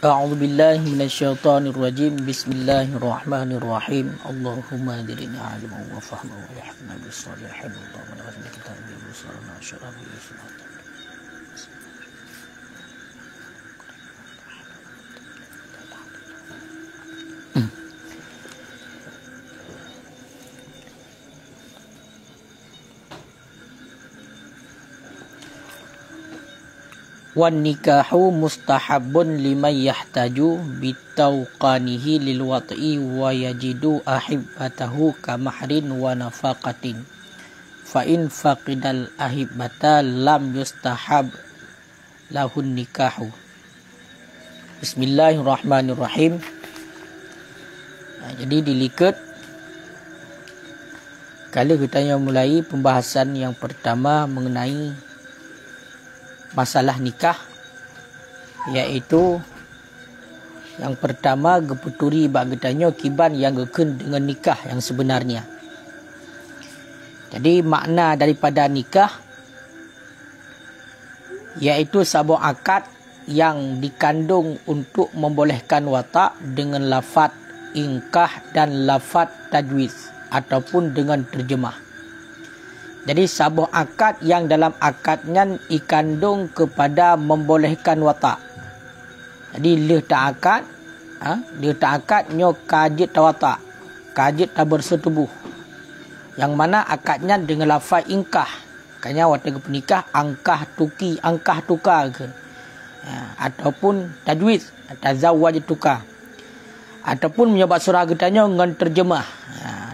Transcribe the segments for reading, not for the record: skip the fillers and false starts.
A'udzu billahi minasyaitonir rajim. Bismillahirrahmanirrahim. Allahumma zidni ilman wa fahman wa yahfidna bis salihin. Allahumma nafa'na kitabi wa sallallahu alaihi wasallam. Wan nikahu mustahabun liman yahtaju bitauqanihi lil wat'i wa yajidu ahibbatahu kamahrin wa nafaqatin fa in faqidal ahibbata lam yustahab lahun nikahu. Bismillahirrahmanirrahim. Jadi dilikat kalau kita mulai pembahasan yang pertama mengenai masalah nikah, iaitu yang pertama geputuri bak getanya kiban yang geken dengan nikah yang sebenarnya. Jadi makna daripada nikah iaitu sebuah akad yang dikandung untuk membolehkan watak dengan lafaz ingkah dan lafaz tajwiz ataupun dengan terjemah. Jadi sebuah akad yang dalam akadnya dikandung kepada membolehkan watak. Jadi dia tak akad nyo kajit tawatak, kajit tak bersetubuh. Yang mana akadnya dengan lafaz ingkah. Kanya watak pernikah angkah tuki, angkah tukar ke. Ataupun tajwiz, tazawwaj tukar. Ataupun menyebab surah getanya dengan terjemah.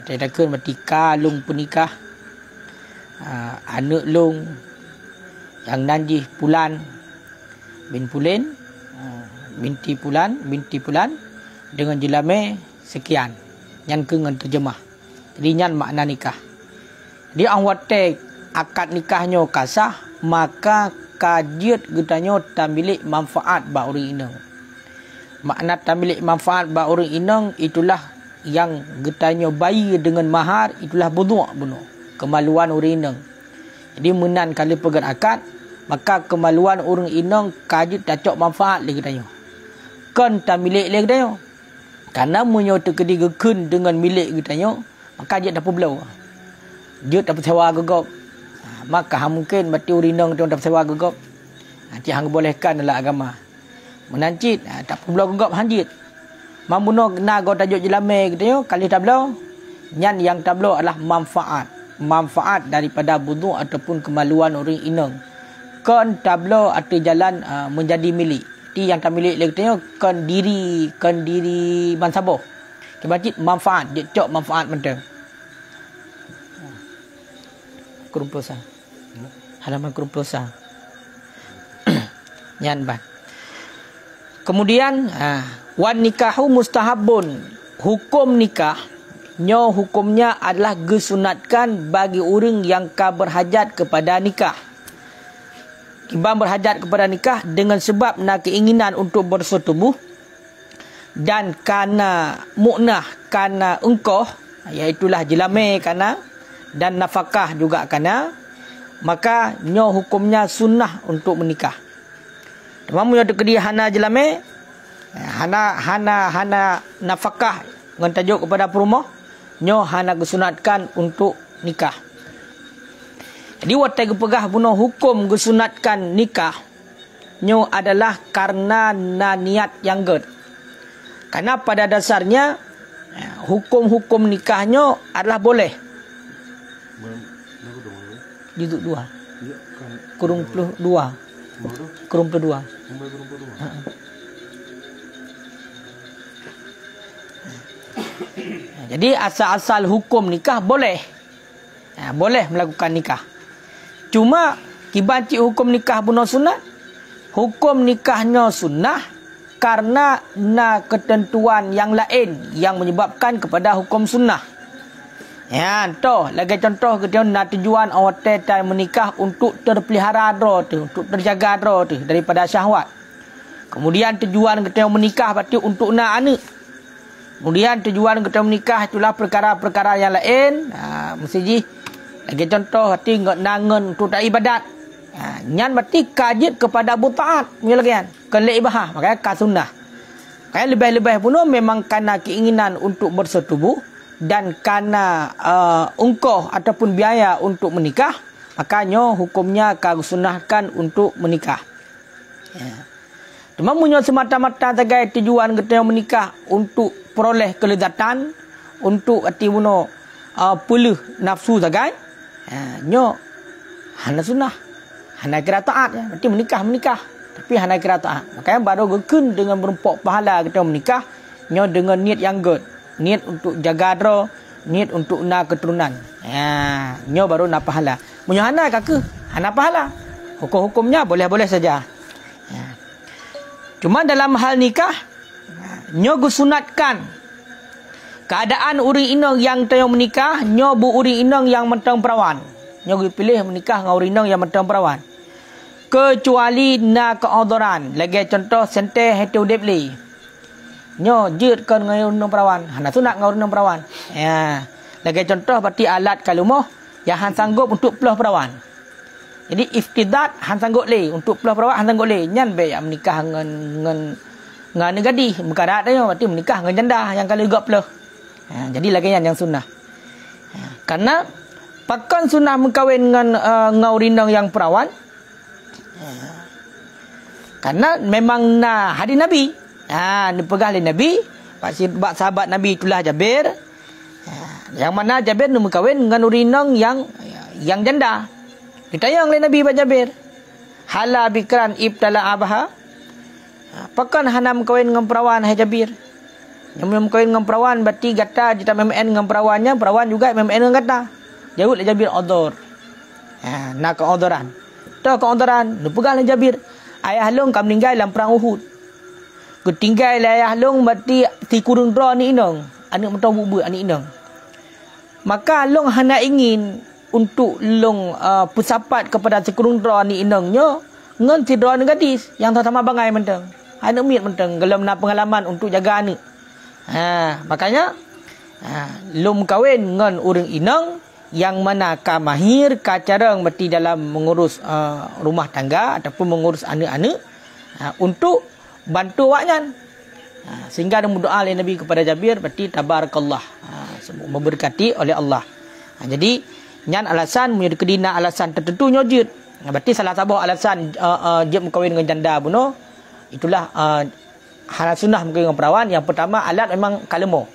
Dia kata berarti kalung pernikah, anak long yang nanjih pulan bin pulin, binti pulan dengan jelame sekian yang dengan terjemah. Jadi nyan makna nikah. Jadi ang wate akad nikahnya kasah, maka kajiat getanya tambilik manfaat ba orang inang. Makna tambilik manfaat ba orang inang itulah yang getanya bayi dengan mahar, itulah bunuh kemaluan orang inang. Jadi menan kali pegang akad, maka kemaluan orang inang kajit tak manfaat lagi tanya. Kan tak milik lagi tanya. Karena menyota kedigakan dengan milik lagi tanya, maka dia dapat belau. Dia dapat sewa gegop. Maka mungkin berarti orang inang tu dapat sewa gegop. Nanti hang bolehkan dalam agama. Menancit tak belau gegop hanjit. Mambuno kena kau tajuk jelame gitu, kali tak belau. Nyan yang tak belau adalah manfaat daripada budu ataupun kemaluan orang inang. Kan tablo atau jalan menjadi milik. Ti yang tak milik lagi tanya kan diri mansabah. Kebacit manfaat, dia cok manfaat mentang. Kurumpusa. Halaman kurumpusa. Nyan ban. Kemudian wan nikahu mustahabun. Hukum nikah nyo hukumnya adalah gesunatkan bagi orang yang ka berhajat kepada nikah. Kibang berhajat kepada nikah dengan sebab nak keinginan untuk bersetubuh dan kana mu'nah, kana engkoh, iaitulah jelame kana dan nafkah juga kana, maka nyo hukumnya sunnah untuk menikah. Temamu yang dekedi hana jelame, hana nafkah dengan tajuk kepada perumah, nyo hana gesunatkan untuk nikah. Jadi watai gepegah bunuh hukum gesunatkan nikah nyo adalah karena niat yang ged. Karena pada dasarnya hukum-hukum nikahnya adalah boleh. Juduk 2. Kurung puluh 2. Kurung puluh 2. Jadi asal-asal hukum nikah boleh. Boleh melakukan nikah. Cuma kibanci hukum nikah bunuh sunat. Hukum nikahnya sunnah karena ketentuan yang lain yang menyebabkan kepada hukum sunnah. Lagi contoh kita nak tujuan awak tetai menikah untuk terpelihara dro tu, untuk terjaga dro tu daripada syahwat. Kemudian tujuan kita menikah berarti untuk nak anak. Kemudian tujuan kita menikah itulah perkara-perkara yang lain. Mesti lagi contoh hati nangan untuk tak ibadat. Nyan berarti kajit kepada Abu Ta'at. Punya lagi kan. Kelek ibahah. Makanya ka sunnah. Kayak lebih-lebih pun memang kerana keinginan untuk bersetubuh dan kerana ungkoh ataupun biaya untuk menikah, makanya hukumnya akan sunahkan untuk menikah. Ya. Cuma punya semata-mata sebagai tujuan kita menikah untuk peroleh kelezatan, untuk arti bunuh puluh nafsu sebagai nyo hana sunnah, hana kira taat. Berarti menikah. Tapi hana kira taat. Makanya baru gekun dengan berempuk pahala kita menikah nyo dengan niat yang good. Niat untuk jaga dro, niat untuk nak keturunan. Nyo baru nak pahala. Punya hana kake, hana pahala. Hukum-hukumnya boleh-boleh saja. Cuma dalam hal nikah, nyo gusunatkan keadaan uring inang yang tayong menikah, nyo bu uring inang yang mentang perawan. Nyo pilih menikah dengan uring inang yang mentang perawan. Kecuali na keodoran. Lagi contoh sente hetu depli. Nyo jut kan dengan uring inang perawan. Hana sunat dengan uring inang perawan. Ya. Lagi contoh berarti alat kalumoh yang han sanggup untuk peluh perawan. Jadi iftidat han sanggup le untuk peluh perawan han sanggup le. Nyan be yang menikah dengan negadi berkarat dia berarti menikah dengan janda yang kalau gak peluh. Jadi lagi yang sunnah. Karena pakan sunnah mengkawin dengan ngaurinang yang perawan. Karena memang hadis Nabi. Dipegang oleh Nabi. Pak sahabat Nabi itulah Jabir. Yang mana Jabir mengkawin dengan urinang yang janda. Ditanya oleh Nabi Pak Jabir. Hala bikran ibtala abaha. Pakan hana mengkawin dengan perawan hai Jabir. Yang mengkawin dengan perawan berarti gata jita MMN dengan perawannya, perawan juga MMN dengan gata. Jawab oleh Jabir odor. Nak keodoran. Tahu keodoran, dipegang oleh Jabir. Ayah long kam meninggal dalam perang Uhud. Ketinggal ayah long berarti ti kurung dra ni inang. Anak mentau bubu anak inang. Maka long hana ingin untuk long pusapat kepada si kurung dra ni inangnya ngan si dra ni gadis yang sama bangai mentang. Anak miat mentang gelam na pengalaman untuk jaga anak. Makanya lum kawin ngan urang inang yang mana ka mahir ka carang berarti dalam mengurus rumah tangga ataupun mengurus anak-anak untuk bantu awaknya. Sehingga ada doa oleh Nabi kepada Jabir berarti tabarakallah, memberkati oleh Allah. Jadi nyan alasan punya kedina alasan tertentu nyojit. Berarti salah satu alasan dia mengkawin dengan janda bunuh. Itulah hal sunnah mengkawin dengan perawan. Yang pertama alat memang kalemo.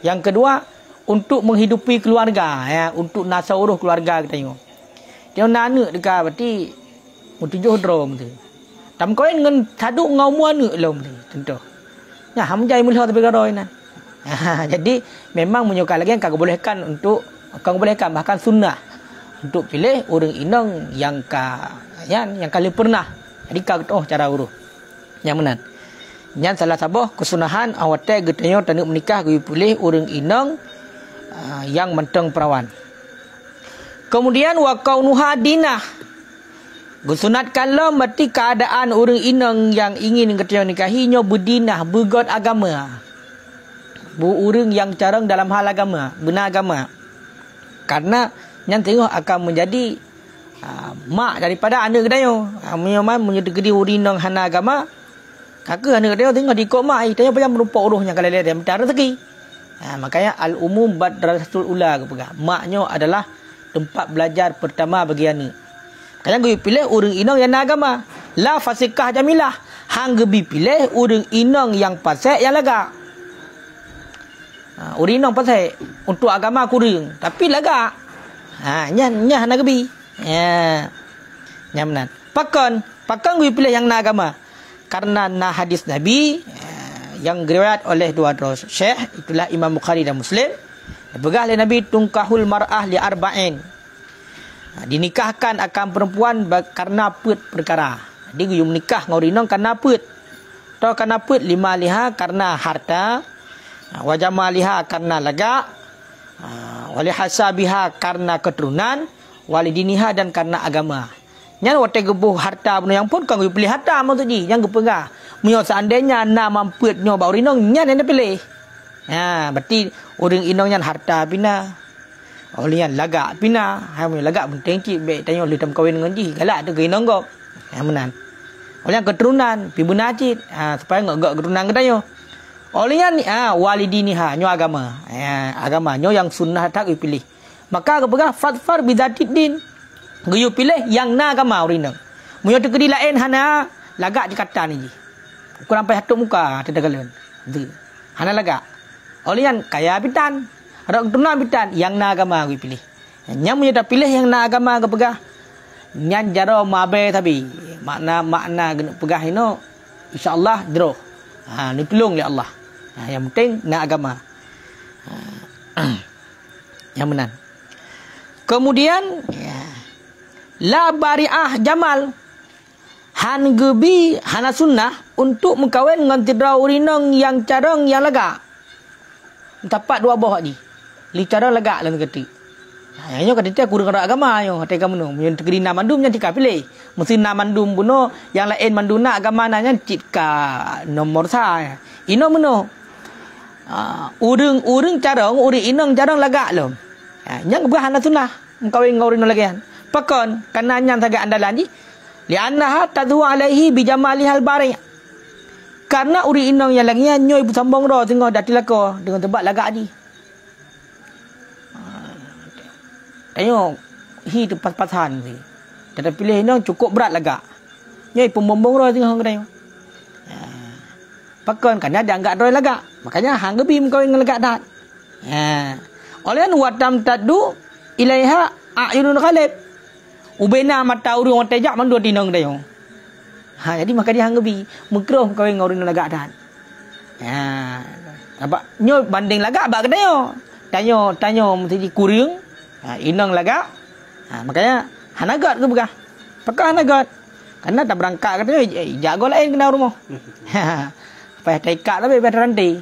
Yang kedua untuk menghidupi keluarga, untuk nasa uruh keluarga kita tengok. Dia nak anak dekat berarti mutujuh drom tu. Tam kawin dengan sadu ngau anak lom tu tentu. Ya ham jai mulih tapi garoi nan. Jadi memang menyukai lagi yang kagak bolehkan untuk bahkan sunnah untuk pilih orang inang yang kali pernah. Jadi kagak cara uruh. Yang benar. Yang salah satu kesunahan awate getanyo tanuk menikah gue pilih orang inang yang menteng perawan. Kemudian wa kaunuha dinah. Gusunatkan lo berarti keadaan orang inang yang ingin getanyo nikahinya berdinah, bergod agama. Orang yang carang dalam hal agama, benar agama. Karena yang tengok akan menjadi mak daripada anak getanyo. Menyaman menjadi orang inang hana agama. Kakak anak getanyo tengok dikok mak, tanya macam merupakan uruhnya kalau dia minta rezeki. Makanya al-umum badrasul ula kepegang. Maknya adalah tempat belajar pertama bagi anak. Makanya gue pilih orang inang yang agama. La fasikah jamilah. Hang gue pilih orang inang yang pasek yang laga. Orang inang pasek untuk agama kurang. Tapi laga. Nyah nak gue. Nyah benar. Pakan gue pilih yang agama. Karena hadis Nabi yang diriwayat oleh dua syekh, itulah Imam Bukhari dan Muslim. Dipegang oleh Nabi tungkahul mar'ah li arba'in. Dinikahkan akan perempuan karena put perkara. Jadi you menikah dengan orang karena put. Atau karena put lima liha karena harta, wajama liha karena laga, wali hasabiha karena keturunan, walidiniha dan karena agama. Yang waktu gebuh harta benda yang pun kau pilih harta maksudnya yang gepengah. Menyo seandainya na mamputnya bau rinong nyan yang pilih. Berarti orang inong yang harta pina. Olian lagak pina. Hai mun lagak penting cik baik tanya oleh tam kawin dengan ji. Galak tu ke inong kau. Menan. Oleh keturunan pi bunacit supaya ngak keturunan kita yo. Oleh ni walidiniha nyo agama. Agama nyo yang sunnah tak pilih. Maka kepegah fadfar bidatidin. Guyu pilih yang na agama urinang. Munyo tekedi lain hana lagak di kata ni. Kurang sampai satu muka tetagalan. Tu. Hana lagak. Oleh yang kaya bitan. Ada keturunan bitan yang na agama guyu pilih. Yang munyo tak pilih yang na agama kepegah. Nyan jaro mabe tapi makna pegah ino insyaallah jero. Ni tolong oleh Allah. Yang penting na agama. Yang benar. Kemudian la bari'ah jamal han gebi hana sunnah untuk mengkawin dengan tidra urinong yang carang yang lega. Tapak dua bawah ni. Li cara lega lan ketik. Ayo kata kurang ada agama ayo kata kamu nu yang tegeri na mandum yang tika pilih. Mesti na mandum buno yang lain manduna agama nanya citka nomor saya. Ino meno. Urang carang uri inong carang lega lo. Yang bukan sunnah mengkawin ngaurin lagi. Pakon karena yang saga andalan di li'annaha tadhu alaihi bi jamalihal bari'. Karena uri inong yang lagi nyoy sambong ro tengok datilako dengan tebak lagak di. Tengok hi tu pas-pasan ni. Kita pilih inong cukup berat lagak. Nyoy pembombong ro tengok kita. Pakon karena dia anggap ro lagak. Makanya hang gebi mengkawin dengan lagak dah. Oleh watam tadu ilaiha ayunun khalib. Ubena mata urung orang tejak mandu tinong dayo. Jadi maka dia hanggebi mengkroh kawin ngaurin lagak dan. Apa nyo banding lagak bak dayo. Tanyo mesti kurung. Inong lagak. Makanya hanagat ke bekah. Pakah hanagat. Karena tak berangkat katanya jago lain kena rumah. Payah tekak tapi payah rantai.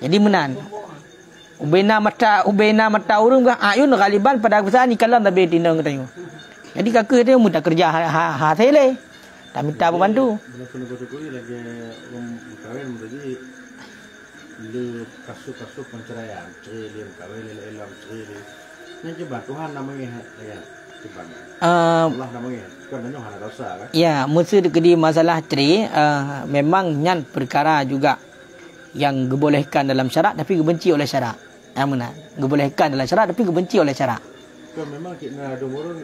Jadi menan. Ubena mata urung bah ayun galiban pada besar ni kalam tapi tinang katanya. Jadi kakak dia mudah kerja sele. Tak minta pembantu. Benar-benar lagi kawin menjadi le kasus penceraian, cerai kawin elam cerai. Ni coba Tuhan namanya ya. Allah namanya. Kan nyo hana dosa kan? Ya, mesti di masalah cerai memang nyan perkara juga yang dibolehkan dalam syarak tapi dibenci oleh syarak. Mana? Dibolehkan dalam syarak tapi dibenci oleh syarak. Kan memang kita ada orang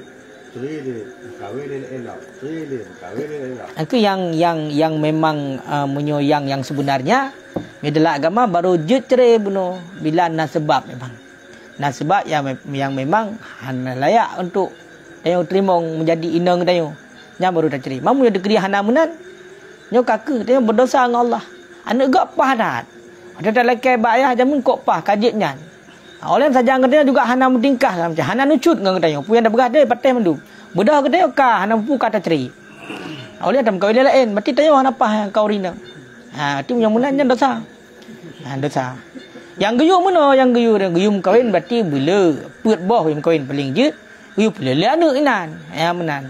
cerai kawin elam, cerai kawin elam. Itu yang memang menyoyang yang sebenarnya dalam agama baru je cerai bunuh bila nasabab memang. Nasabab yang memang hana layak untuk tayo terima menjadi inang tayo. Nya baru tak cerai. Mamu yang dikeri hana menan. Nyo kakak tayo berdosa dengan Allah. Anak gak pah dah. Ada lekai bayah jamun kok pah kajitnya. Oleh saja katanya juga hana mentingkah macam hana nucut dengan katanya. Puyan dah berada patah mendu. Mudah katanya ka hana pu kata cerai. Oleh ada kau lain, berarti tayo hana pah yang kau rina. Itu yang munanya dosa. Dosa. Yang guyum mana yang guyum kawin berarti bila put boh yang kawin paling je. Guyum bila anak inan. Menan.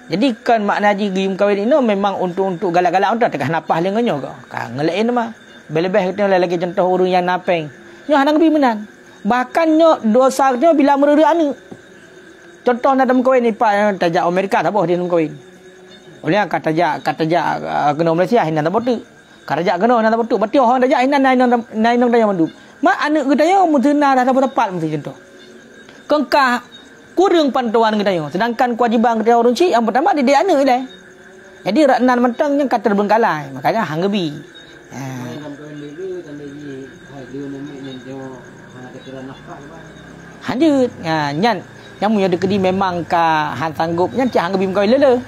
Jadi kan makna haji guyum kawin ini memang untuk galak-galak untuk tekah napah lengannya kau. Kan ngelain mah. Belebeh kita lagi contoh orang yang napeng. Nyo hanang bi menan. Bahkan nyo dosa dia bila meruri anak. Contoh nak dalam kawin ni pak tajak Amerika tak boh dia dalam kawin. Oleh kata tajak kena Malaysia hinan tak botu. Karajak kena hinan tak botu. Berarti orang tajak hinan naik daya mandu. Mak anak kita yo mutuna dah dapat tepat mesti contoh. Kengkah kurang pantuan kita yo. Sedangkan kewajiban kita orang cik yang pertama dia anak dia. Jadi raknan mentang yang kata berbengkalai. Makanya hanggebi. Hanjut nyan yang punya dekedi memang ka han sanggup nyan cak hang bim kau lele.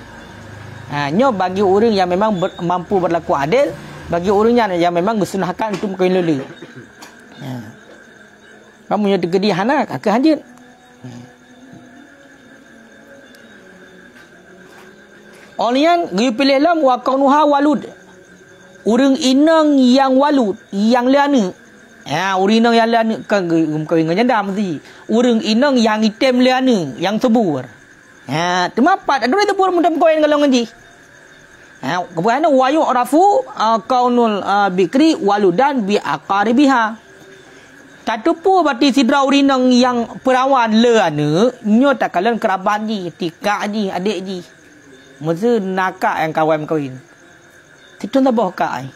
Nyo bagi orang yang memang mampu berlaku adil, bagi orang yang memang disunahkan untuk kau lele. Kamu punya dekedi hana kakak hanjut. Olian gui pilih lam wa kaunuha walud. Urang inang yang walud, yang liana. Urang inang yang liana kan kau ingat janda mesti. Urang inang yang item liana, yang sebur. Temapat ada itu pun mudah kau yang kalau ngaji. Kemudian wayu rafu kaunul bikri waludan bi aqaribiha. Tatupu berarti sidra urinang yang perawan liana, nyo tak kalian kerabat ji, tika ji, adik ji. Masa nakak yang kawan kawin. Titu tabah kak ai.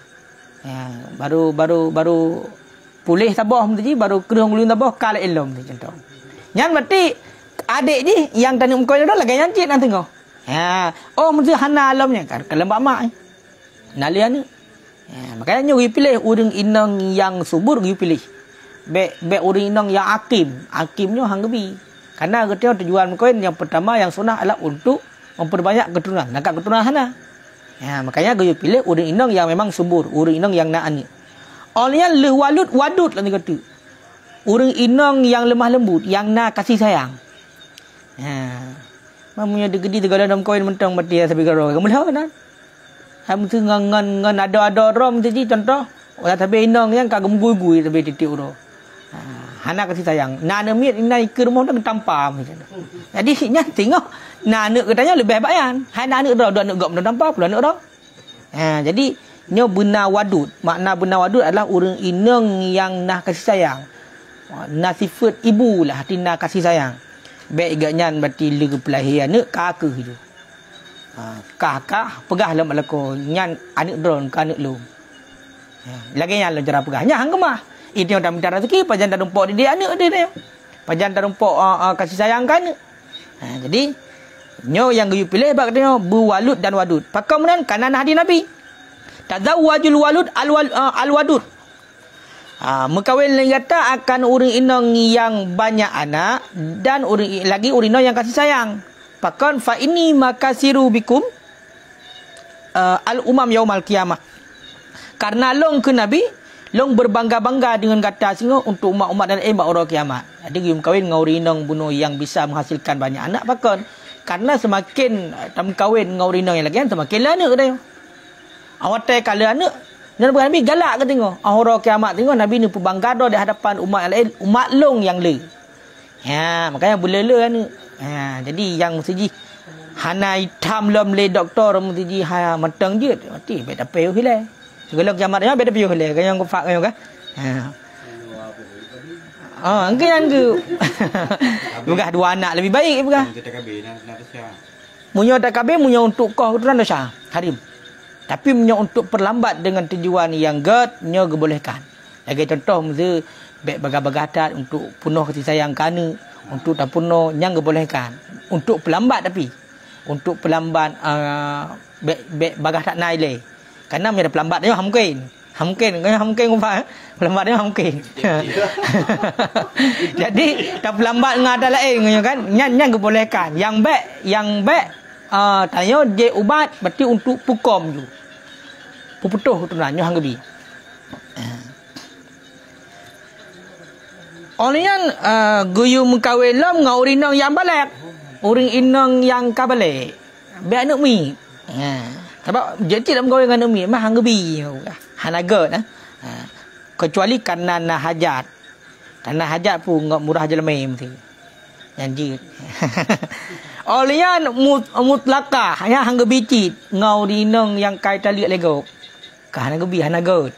Ya, baru pulih tabah tadi baru kerung ulun tabah kal elom tu contoh. Nyan berarti adik ni yang tani kawin dah lagi nyancit nang tengok. Ya, oh mesti hana alamnya kan kalau mak ai. Nalian ni. Ya, makanya nyu pilih urang inang yang subur nyu pilih. Be urang inang yang akimnya hang gebi. Karena kita tujuan kawin yang pertama yang sunnah adalah untuk memperbanyak keturunan. Nakak keturunan hana. Ya, makanya gaya pilih urang inang yang memang subur, urang inang yang nak ni. Olehnya le wadud lah ni kata. Urang inang yang lemah lembut, yang nak kasih sayang. Ha. Mamanya digedi tegala dalam kawin mentang mati sampai garo. Kamu tahu kan? Ham tu ngan ada rom tu contoh. Orang tapi inang yang kagum gui tapi titik uro. Hana kasih sayang. Nak miet inai ke rumah dah tampar macam tu. Jadi nya tengok nak anak katanya lebih bayan. Hai nak anak dah anak gak tampar pula anak dah. Jadi nya benar wadud. Makna benar wadud adalah urang inang yang nak kasih sayang. Nak sifat ibu lah hati nak kasih sayang. Baik gaknya berarti le pelahir anak kakak tu. Kakak pegah lam alako nyan anak drone ke anak lu. Lagi yang cara pegah nya hang kemah. Itu yang dah minta rezeki pajan dah rumpok dia anak dia. Pajan dah rumpok kasih sayang kan. Jadi nyo yang you pilih bak dia berwalud dan wadud. Pakam kemudian kanan hadis Nabi. Tazawwajul walud al wadud. Mekawin kata akan urang inang yang banyak anak dan urang inang yang kasih sayang. Pakon fa ini makasiru bikum al umam yaumal qiyamah. Karena long ke Nabi long berbangga-bangga dengan kata singo untuk umat-umat dan orang kiamat. Jadi gim kawin ngauri inang bunuh yang bisa menghasilkan banyak anak pakon. Karena semakin tam kawin ngauri inang yang lagi semakin lah anak dia. Awak tak kala anak dan Nabi galak ke tengok. Orang kiamat tengok Nabi ni berbangga di hadapan umat lain, umat long yang le. Ya, makanya boleh anak. Jadi yang mesti hana hitam lom le doktor mesti matang je. Mati bet apa yo hilang. Segala kiamat dia beda piu le kan yang fak kan. Angkan ke. Bukan dua anak lebih baik bukan. Munyo tak kabeh munyo untuk kau keturunan dosa. Harim. Tapi munyo untuk perlambat dengan tujuan yang nyo bolehkan. Lagi contoh mesti baik baga-baga untuk penuh kasih sayang kana untuk tak penuh yang bolehkan. Untuk perlambat tapi untuk perlambat baik baga tak naik le. Karena ada pelambat dia mungkin umpa pelambat dia mungkin. Jadi tak pelambat ngada lain kan nyan bolehkan. Yang baik tanya je ubat berarti untuk pukom tu. Puputuh tu nanya hang gebi. Olian guyu mengkawin lam ngau rinang yang balik. Uring inang yang kabale. Be anak mi. Sebab jadi dalam kawin dengan umi mah hang gebi. Hanagot kecuali karena hajat. Karena hajat pun ngak murah jelema mesti. Janji. Olian mutlaka hanya hang gebi cit ngau rinang yang kai taliak lego. Kahana gebi hanagot.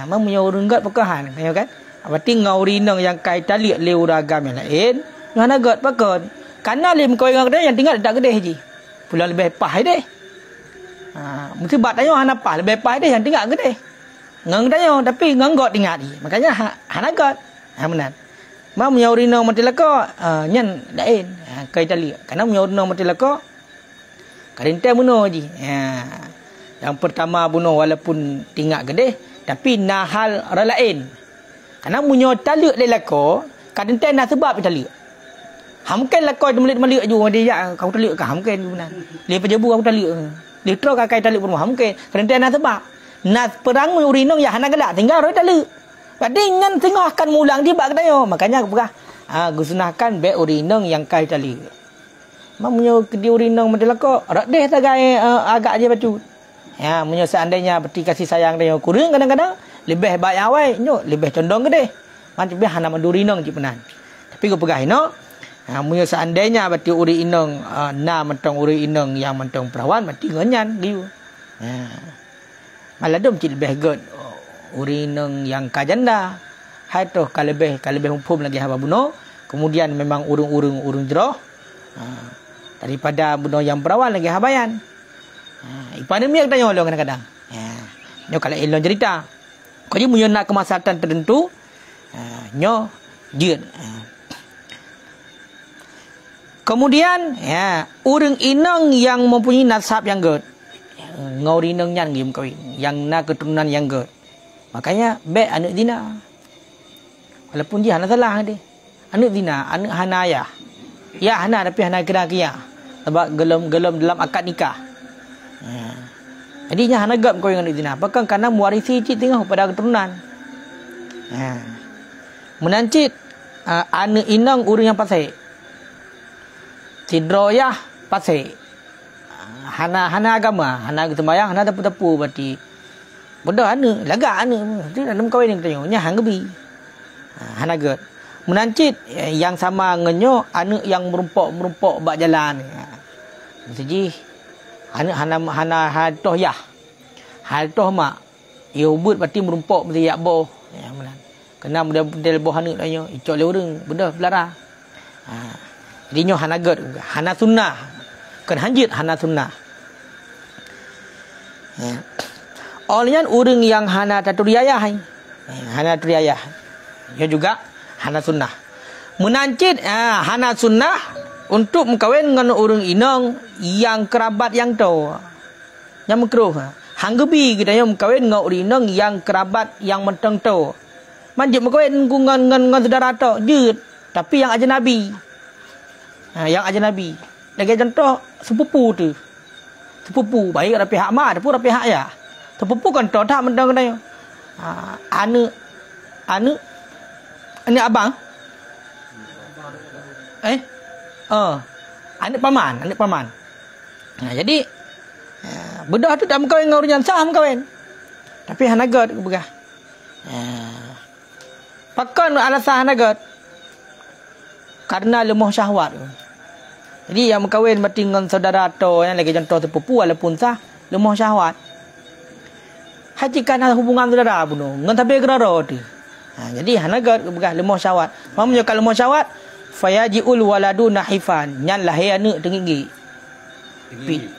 Mah punya urang got pekahan kan. Berarti ngau rinang yang kai taliak le uragam yang lain. Hanagot pakon. Karena lim kawin dengan dia yang tinggal tak gede je. Pulang lebih pah deh. Mesti bat tanya hana pah lebih pah deh yang tinggal gede. Ngang tanya tapi nganggot tinggal dia. Makanya hanagot. Benar. Mau menyau rina mati laka nyan lain. Kai tali. Karena menyau rina mati laka karintai bunuh je. Yang pertama bunuh walaupun tinggal gede tapi nahal orang lain. Karena menyau tali le laka karintai nak sebab tali. Hamkan lah kau melik juga dia kau talik ke hamkan benar. Dia pejabu kau talik. Dia terus kai talik pun hamkan. Kerana nak sebab nak perang urinong ya hana gelak tinggal roi talik. Padi ngan tengah akan mulang dia bak katanya. Makanya aku gusunahkan be urinong yang kai talik. Mamunyo di urinong medel kau rak deh tagai agak je batu. Ya munyo seandainya berarti kasih sayang dia kurang kadang-kadang lebih baik awai nyo lebih condong gede. Macam be hana mendurinong je penan. Tapi kau pegah no munyo seandainya berarti uri inang na mentong uri inang yang mentong perawan berarti ngenyan gitu. Malah dom cil lebih good uri inang yang kajanda. Hai tu kalebih hukum lagi haba buno. Kemudian memang urung jeroh. daripada bunuh yang perawan lagi habayan. Ipan ni tanya orang kadang-kadang. Nyo kalau elok cerita. Kau je punya nak kemaslahatan tertentu, nyo jeut. Kemudian urang inang yang mempunyai nasab yang good. Ngau rinang nyan game kawin, yang nak keturunan yang good. Makanya baik anak zina. Walaupun dia hana salah dia. Anak zina, anak hana ayah. Ya hana tapi hana kena kia. Sebab gelum dalam akad nikah. Jadi nya hana gap kau yang anak zina. Bahkan kerana mewarisi cik tengah pada keturunan. Menancit anak inang urang yang pasai. Tidroyah pasai. Hana agama, hana sembahyang, hana tepu-tepu berarti. Bodoh anak, lagak anak. Dia nak kawin ni tanya. Nya hang gebi. Hana gad. Menancit yang sama ngenyo anak yang merumpok bak jalan. Jadi anak hana hatoh yah. Hatoh mak. Ya ubut berarti merumpok berarti yak boh. Ya menan. Kena model boh anak tanya. Icok le urang, bodoh belara. Jadi nyo hana gad, hana sunnah. Kan hanjit hana sunnah. Olehnya urang yang hana taturiayah. Hana taturiayah. Ia juga hana sunnah. Menancit hana sunnah untuk mengkawin dengan orang inang yang kerabat yang tu. Yang makruh. Hang gebi kita yang mengkawin dengan orang inang yang kerabat yang menteng tu. Manjit mengkawin dengan saudara tu. Jeut. Tapi yang ajnabi. Yang ajnabi. Lagi contoh sepupu tu. Sepupu baik ada pihak mak pun ada pihak ayah. Sepupu kan tu tak menteng katanya. Anak ini abang? Anak paman. Jadi bedah tu tak mengkawin dengan orang yang sah mengkawin. Tapi hanagat begah. Pakan alasan hanagat. Karena lemah syahwat. Jadi yang mengkawin berarti dengan saudara tu yang lagi contoh sepupu walaupun sah lemah syahwat. Hajikan hubungan saudara pun dengan tapi gerara tu. Jadi hanagat begah lemah syahwat. Mamanya kalau lemah syahwat fayajiul waladu nahifan. Nyan lahir anak tinggi.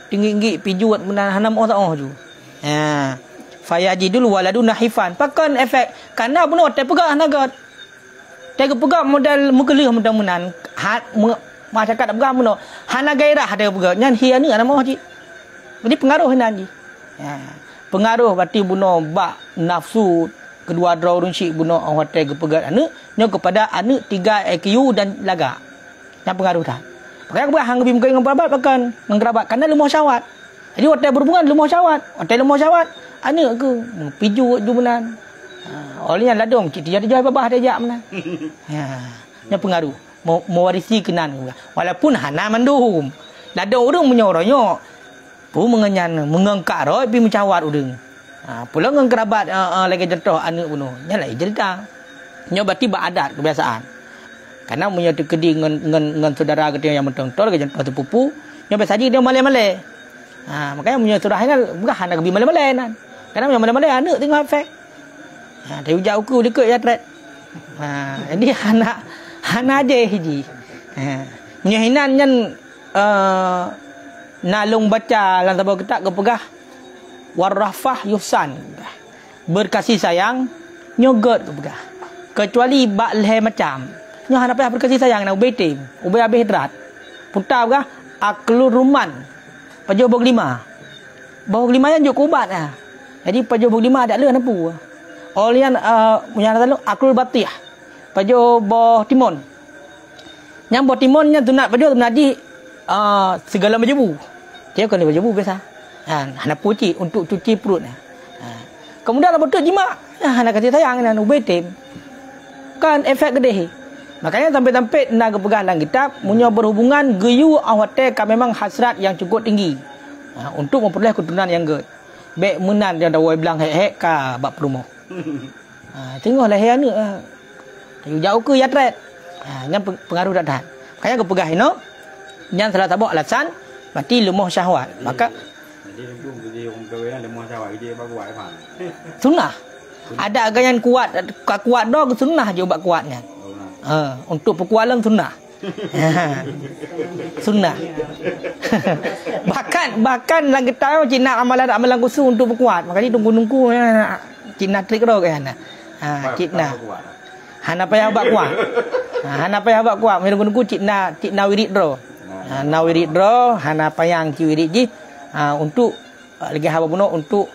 Tinggi pijuat menan hanam oh tu. Fayajidul waladu nahifan. Pakan efek karena pun otak pegak hanagat. Tega pegak modal mukelih mudah-mudahan masyarakat pegak pun hana gairah ada pegak nyan hi anak nama haji. Jadi pengaruh nan ji. Pengaruh berarti bunuh bak nafsu kedua draw runcik bunuh hotel kepegat anak nyo kepada anak 3 IQ dan laga. Yang pengaruh dah. Makanya aku hang lebih mungkin dengan kerabat bahkan dengan kerabat karena lemah syahwat. Jadi hotel berhubungan lemah syahwat. Hotel lemah syahwat anak ke piju jumenan. Olehnya ladong cik dia jauh babah dia jak menan. Yang pengaruh mewarisi kenan. Walaupun hana mandum. Ladong urang menyoronyok. Pun mengengkak roh pi mencawat urang. Pulang dengan kerabat lagi contoh anak bunuh. Nya lain cerita. Nya berarti beradat kebiasaan. Karena punya tekedi dengan saudara kita yang mentong-tong lagi contoh sepupu, nya biasa dia malai-malai. Makanya punya saudara kan bukan hanya kebi malai-malai nan. Karena punya malai-malai anak tengok efek. Dia ujak uku dekat ya tret. Jadi hana je hiji. Punya hinan nyan nalung baca lan tabau ketak kepegah warrafah yusan berkasih sayang nyogot kepegah kecuali bak leh macam nyo hana payah berkasih sayang nak ubetim ubay habis drat putar kah aklur ruman pajo bog 5 yang juk ubat jadi pajo bog 5 ada le napu olian punya lalu aklur batih pajo boh timun nyam boh timunnya tunat pajo tunadi segala majebu dia kan majebu biasa hana puci untuk cuci perut. Kemudian apa tu jima hana kasih sayang dan ubetim kan efek gede. Makanya sampai-sampai nak pegang dalam kitab punya berhubungan geyu awate kan memang hasrat yang cukup tinggi untuk memperoleh keturunan yang good. Baik menan dia dah bilang hek ka bab perumoh. Tengoklah he anu jauh ke ya tret. Yang pengaruh dak tahan. Makanya ke pegah ino yang salah tabuk alasan berarti lemah syahwat. Maka sunnah. Ada agayan kuat dah sunnah je ubat kuatnya. Untuk pekualang sunnah. Sunnah. bahkan lagi tahu cik nak amalan khusus untuk berkuat. Makanya tunggu cik nak trik ro kan. Cik nak. Hana payah buat kuat. Hana payah buat kuat. Menunggu cik nak wirid ro. Na wirid ro hana payang cik wirid ji untuk lagi haba puno untuk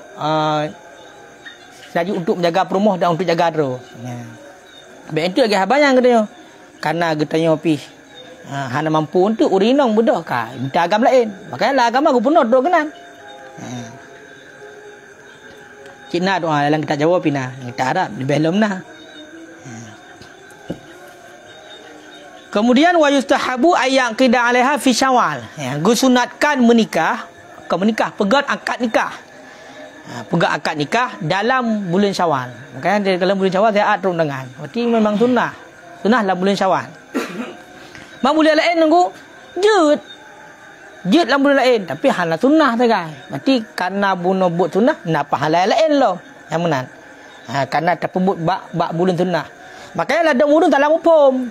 saja untuk menjaga perumah dan untuk jaga ro. Baik itu lagi haba yang katanya. Karena katanya pi hana mampu untuk urinong budak ka minta agama lain. Makanya lah agama aku penuh dok kenan. Cik nak doa dalam kita jawab pina. Kita Arab di belum nah. Kemudian wa yustahabu ayang qida 'alaiha fi Syawal. Gusunatkan menikah, pegang akad nikah. Pegang akad nikah dalam bulan Syawal. Makanya dalam bulan Syawal saya atur dengan. Berarti memang sunnah. Sunnah dalam bulan Syawal. Mak bulan lain nunggu jut dalam bulan lain. Tapi hal sunnah tu kan. Berarti karena bunuh buat sunnah, napa hal lain lo. Yang menan. Karena terpebut bak bulan sunnah. Makanya ada murun dalam hukum.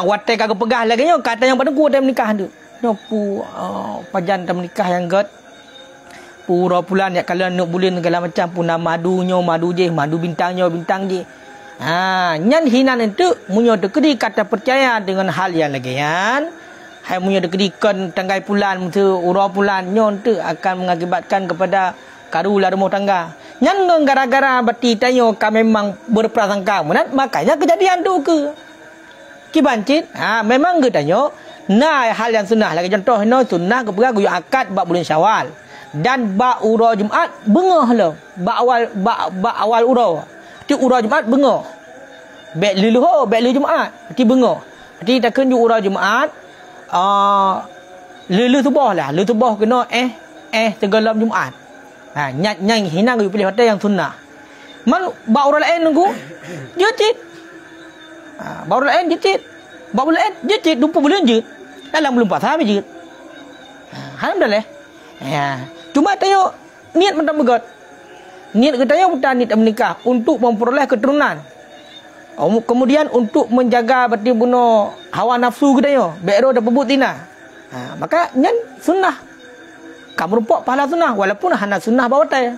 Watai kagak pegah lagi nyo kata yang pada ku menikah tu. Nyopu pajan menikah yang got. Pura pulan ya kalau nak bulan segala macam puna madu je, madu bintang je. Nyan hinan itu munyo dekedi kata percaya dengan hal yang lagian. Hai munyo dekedi kon tanggai pulan tu ura pulan nyon tu akan mengakibatkan kepada karulah rumah tangga. Nyan gara-gara beti tayo ka memang berprasangka menat makanya kejadian tu ke. Kibancit memang ke tayo nah hal yang sunnah lagi contoh no sunnah ke pergi akad bab bulan Syawal dan bab ura Jumaat bengah lo. Bab awal ura. Ti ura Jumaat bengah. Bek luluh Jumaat ti bengah. Ti takkan ju ura Jumaat luluh tubah lah. Luluh tubah kena tegalam Jumaat. Nyang hina gue pilih hotel yang sunnah. Man bau lain nunggu jecit. Bau lain jecit. Bau lain jecit 20 bulan je. Dalam belum puasa habis je. Alhamdulillah. Cuma tayo niat mentang begot. Niat kita tayo bukan niat menikah untuk memperoleh keturunan. Kemudian untuk menjaga berarti bunuh hawa nafsu kita tayo. Bekro dah pebut tina. Maka nyan sunnah. Kamu rupak pahala sunnah walaupun hana sunnah bawa tay.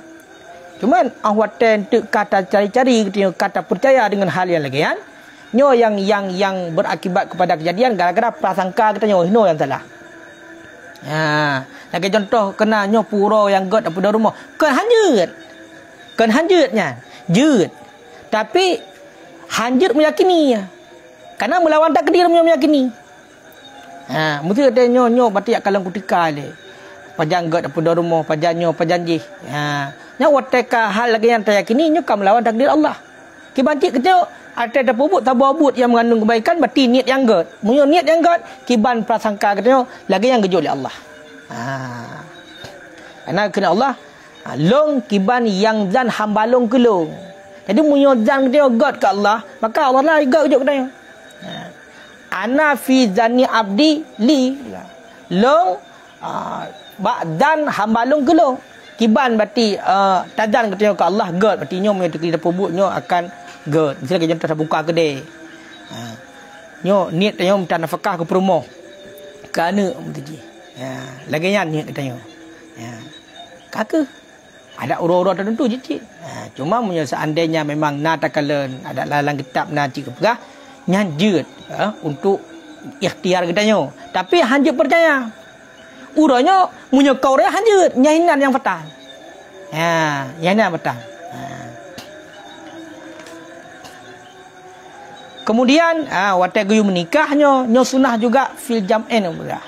Cuman awatan tu kata cari-cari kata percaya dengan hal yang lagian. Nyo yang berakibat kepada kejadian gara-gara prasangka kita nyo yang salah. Lagi contoh kena nyo pura yang got apa rumah. Kan hanjutnya. Jut. Tapi hanjut meyakini. Karena melawan takdir meyakini. Mesti kata nyo berarti akalan kutika le. Pajang got apa rumah pajanji. Nya wateka hal lagi yang teryakini nyo kam melawan takdir Allah. Kibantik kita ada pupuk tababut yang mengandung kebaikan berarti niat yang got. Munyo niat yang got kiban prasangka kita lagi yang gejol oleh Allah. Karena kena Allah long kiban yang zan hambalong kelong. Jadi munyo zan kita got ke Allah, maka Allah lah got ujuk kita. Ana fi zanni abdi li long dan hambalung kelong kiban berarti tadan kata ke Allah god berarti nyo punya tekli pebut nyo akan god. Misalnya kita contoh buka kedai nyo niat nyo minta nafkah ke perumah kerana begitu lagi nya niat kata nyo kakak ada ura-ura tertentu je cuma punya seandainya memang na takalan ada dalam kitab na cik pegah nyanjut untuk ikhtiar kita nyo tapi hanjut percaya uranya punya kau dia hanjut nyahinan yang fatal. Nyahinan fatal. Kemudian waktu guyu menikahnya nyo sunnah juga fil jam'in pula.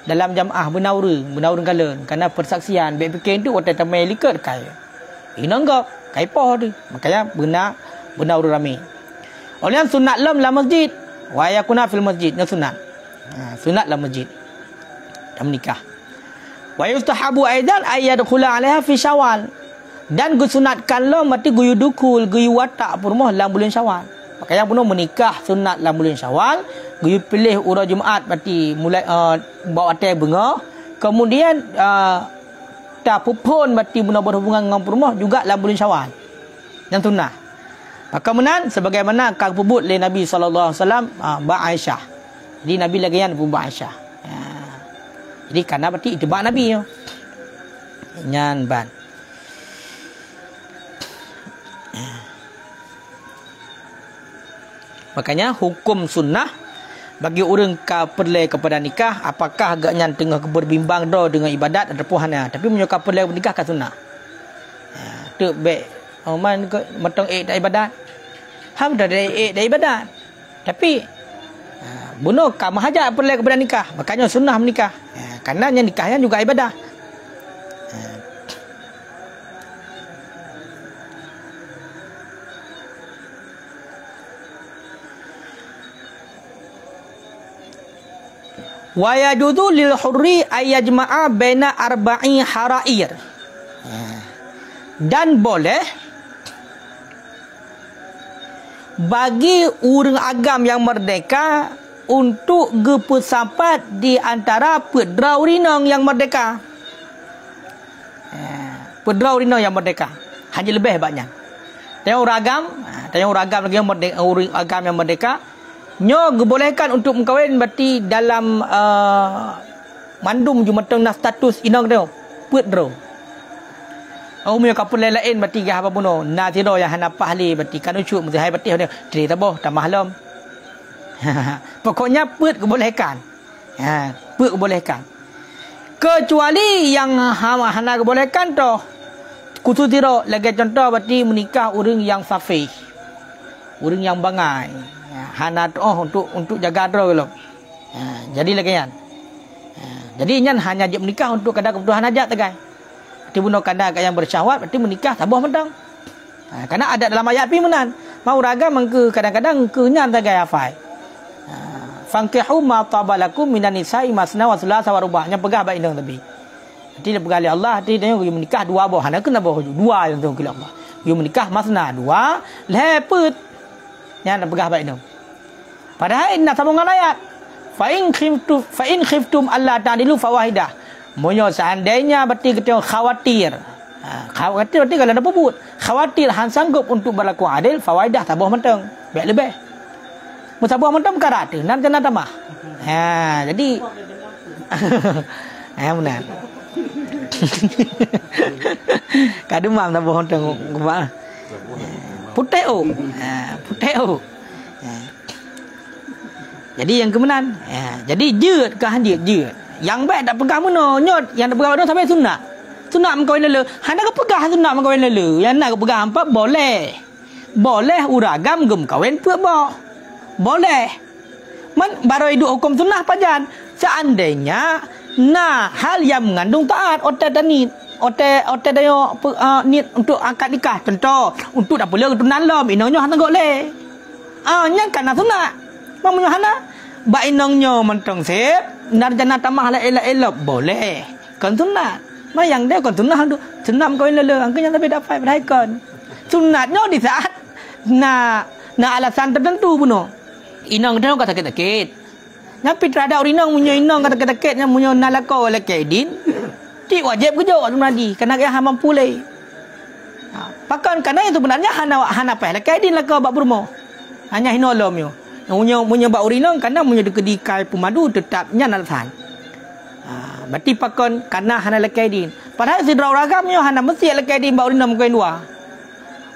Dalam jam'ah benaur kalen karena persaksian baik fikir tu waktu tamai likat kai. Inanggap kai poh tu. Makanya benaur rami. Oleh sunat lam la masjid wa yakuna fil masjid nyo sunat. Sunat la masjid. Menikah. Wa yustahabu aidan ayyadkhula 'alaiha fi Syawal. Dan gusunatkan lo mati guyu dukul, guyu watak rumah dalam bulan Syawal. Makanya puno menikah sunat dalam bulan Syawal, guyu pilih ura Jumaat berarti mulai bawa teh bunga, kemudian tak pupun berarti puno berhubungan dengan rumah juga dalam bulan Syawal. Yang sunnah. Maka menan sebagaimana kang pebut oleh Nabi sallallahu alaihi wasallam ba Aisyah. Jadi Nabi lagi yang pebut Aisyah. Jadi karena berarti itu ba Nabi yo. Nyan ban. Makanya hukum sunnah bagi orang perle kepada nikah, apakah agaknya tengah berbimbang dah dengan ibadat ataupun hana. Tapi menyokap perle nikah kan sunnah. Tu baik. Man matang tak ibadat. Ham dah dah ibadat. Tapi bunuh kam hajat perle kepada nikah. Makanya sunnah menikah. Karena yang nikahnya juga ibadah. Wa yajuzu lil hurri ayajma'a baina arba'i harair. Dan boleh bagi orang agam yang merdeka untuk bersapat di antara pedrau rinang yang merdeka. Pedrau rinang yang merdeka hanya lebih banyak. Tengok orang agam lagi yang merdeka, orang agam yang merdeka nyo dibolehkan untuk mengkahwin berarti dalam mandum jumatang status inang dia pedrau. Punya kapal lain berarti apa pun na tiro yang hana pahli berarti kan ucuk mesti hai berarti dia cerita boh tak mahlum. Pokoknya put kebolehkan. Put kebolehkan. Kecuali yang hana kebolehkan tu khusus tiro lagi contoh berarti menikah orang yang safih. Orang yang bangai. Hana tu untuk jaga dro lo. Jadi lagi kan. Jadi nyan hanya je menikah untuk kadang kebutuhan hajat tegai. Tibuno kanda yang bersyahwat berarti menikah tabuh mentang. Karena ada dalam ayat pi menan. Mau raga mengke kadang-kadang kenyan tagai afai. Fankihu ma tabalakum minan nisa'i masna wa thulatha wa ruba'. Nya pegah baik indang tapi. Nanti dia pegah Allah, nanti dia menikah dua boh. Hana kena boh dua yang tu kila Allah. Dia menikah masna dua, lepet. Nya nak pegah baik indang. Padahal nak sambungan ayat. Fa in khiftum alla ta'dilu fawahidah. Monyo seandainya berarti kita khawatir. Khawatir berarti kalau ada pebut. Khawatir han sanggup untuk berlaku adil, fawaidah tabuh mentang. Baik lebih. Musabuh mentang perkara tu. Nan kena tamah. Jadi benar. Kadumam tabuh mentang. Puteo. Puteo. Jadi yang kemenan. Jadi jeut ke han jeut. Yang baik tak pegang mana nyot yang tak pegang mana sampai sunat. Sunat mengkawin lele. Hana ke pegang sunat mengkawin lele. Yang nak ke pegang apa boleh. Boleh uragam gem kawin pek boh. Boleh. Man baru hidup hukum sunnah pajan. Seandainya hal yang mengandung taat otak dan nit. Otak dayo nit untuk akad nikah. Contoh untuk tak boleh untuk nalam inonyo hana goleh. Yang kana sunat. Mamanya hana ba inongnya mentong sip. Narjana tamah la elok boleh. Kan sunat. Mana yang dia kan sunat tu. Sunat kawin lele angkanya tapi dapat berhaikan. Sunatnya di saat alasan tertentu pun. Inang dia kata sakit-sakit. Tapi terhadap inang punya inang kata sakit nya punya nalako oleh kedin. Ti wajib kerja tu nadi kena dia mampu leh. Pakan karena itu benarnya hana pah lah kedin lah ke bab rumah. Hanya hinolom yo. Punya bak urinang karena punya dekedikai pemadu tetapnya alasan. Berarti pakon karena hana lekaidin. Padahal si draw ragamnya hana mesti lekaidin bak urinang mungkin dua.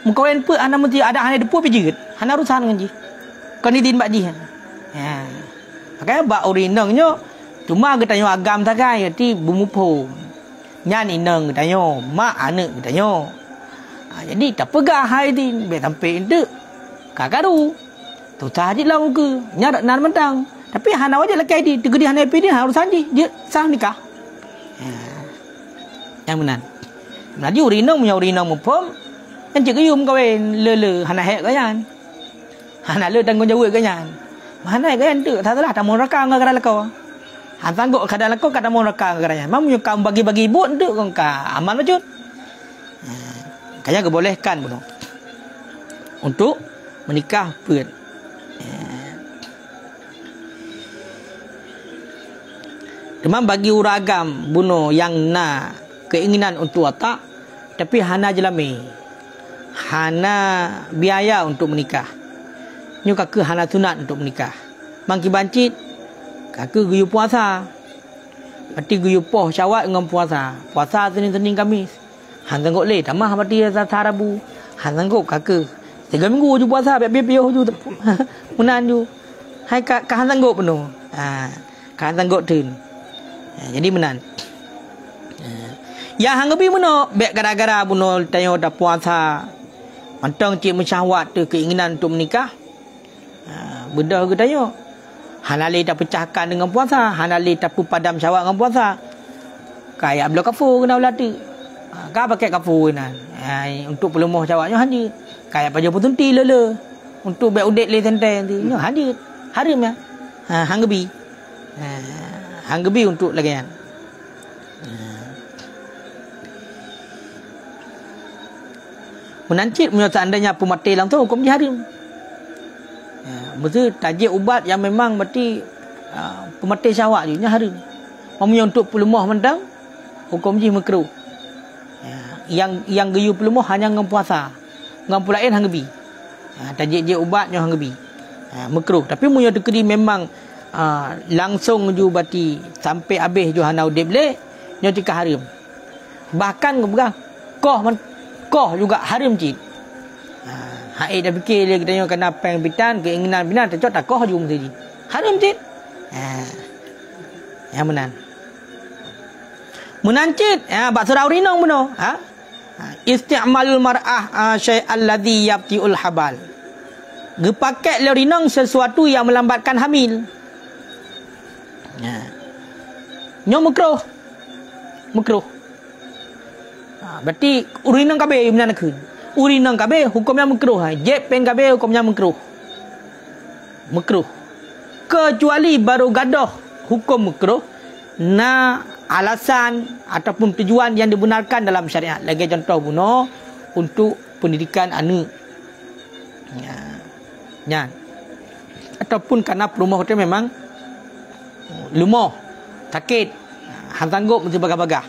Mungkin pun hana mesti ada hana depu pijit. Hana urusan dengan ji. Kan idin bak ji. Makanya bak urinangnya cuma getanyo agam sagai ti bumupo. Nyan inang getanyo, mak anak getanyo. Jadi tak pegah hai din be sampai itu kakaru. Tu tadi lah muka. Nyarak nan mentang. Tapi hana wajib laki di. Tegedi hana PD harus sanji. Dia sah nikah. Yang benar. Nanti urinang punya urinang mupom. Yang cik yum kawin lele hana hek kayan. Hana le tanggungjawab kayan. Hana hek kayan tu. Tak salah. Tak mau rakang ke kadang lakau. Han sanggup kadang lakau kadang mau rakang ke kadang. Mam punya kaum bagi-bagi ibu tu kau ka aman macam. Kaya kebolehkan pun. Untuk menikah pun. Cuma bagi uragam bunuh yang keinginan untuk watak tapi hana jelami. hana biaya untuk menikah. Nyo kakak hana sunat untuk menikah. Mangki bancit kakak guyu puasa. Berarti guyu poh Syawal dengan puasa. Puasa Senin Khamis. Han sanggup leh tamah berarti Rabu. Han sanggup kakak 3 minggu je puasa biar-biar je menan je. Hai kak han sanggup penuh. Kak han sanggup tun. Jadi menan. Ya hang lebih mana bek gara-gara buno tanya dah puasa. Mantang cik mensyahwat tu keinginan untuk menikah. Bedah ke tanya. Hanali tak pecahkan dengan puasa, hanali tak padam syawak dengan puasa. Kayak belum kafur kena ulati. Ka pakai kafur nan. Untuk pelemah syawaknya hadir. Kayak pada putunti lele. Untuk bek udet le santai tu. Nya hadir. Harim ya. Hang gebi. Hang gebi untuk lagian. Menancit punya seandainya pemati langsung hukum dia harim. Mesti tajik ubat yang memang berarti pemati syawak je nya harim. Mamanya untuk pelemah mentang hukum dia makruh. Yang geyu pelemah hanya dengan puasa. Dengan pula lain hang gebi. Tajik je ubat nya hang gebi. Makruh. Tapi punya dekeri memang langsung ju berarti sampai habis ju hanau dia boleh nya tika harim. Bahkan kebegang koh juga harim cik. Hai dah fikir dia katanya kena peng bitan keinginan binan tercot tak koh juga mesti. Haram cik. Yang menan. Menancit bak surau rinong beno. Isti'malul mar'ah syai'al ladzi yabtiul habal. Gepakai le rinong sesuatu yang melambatkan hamil. Nyo makruh. Berarti urinang kabeh menan keun. Urinang kabeh hukumnya makruh. Jep pen kabeh hukumnya makruh. Kecuali baru gadoh hukum makruh na alasan ataupun tujuan yang dibenarkan dalam syariat. Lagi contoh buno untuk pendidikan anak. Ataupun kerana perumah hotel memang lumah, sakit, han sanggup mesti bagah-bagah.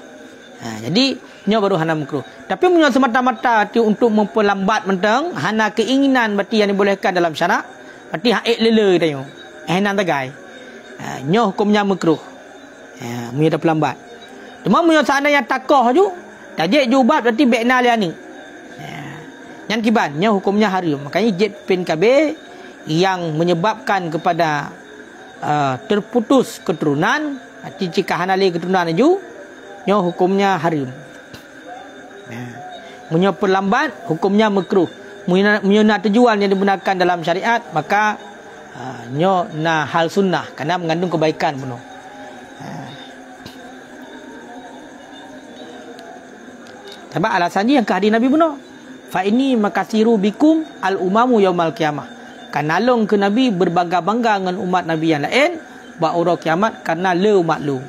Jadi nya baru hana makruh. Tapi punya semata-mata untuk memperlambat mentang hana keinginan berarti yang dibolehkan dalam syarak. Berarti haid lele tanya. Nan tagai. Nya hukumnya makruh. Punya dah pelambat. Cuma punya seandainya takoh ju, tajik jubat berarti bekna dia ni. Yang kiban nya hukumnya haram. Makanya jet pen KB yang menyebabkan kepada terputus keturunan, jika hanali keturunan ju, nya hukumnya haram. Punya perlambat hukumnya makruh. Punya tujuan yang dibenarkan dalam syariat maka nyo na hal sunnah kerana mengandung kebaikan penuh. Sebab alasannya yang kehadiran Nabi benar. Fa ini makasiru bikum al umamu yaumal qiyamah. Kanalong ke Nabi berbangga-bangga dengan umat Nabi yang lain ba ora kiamat karena le umat lu.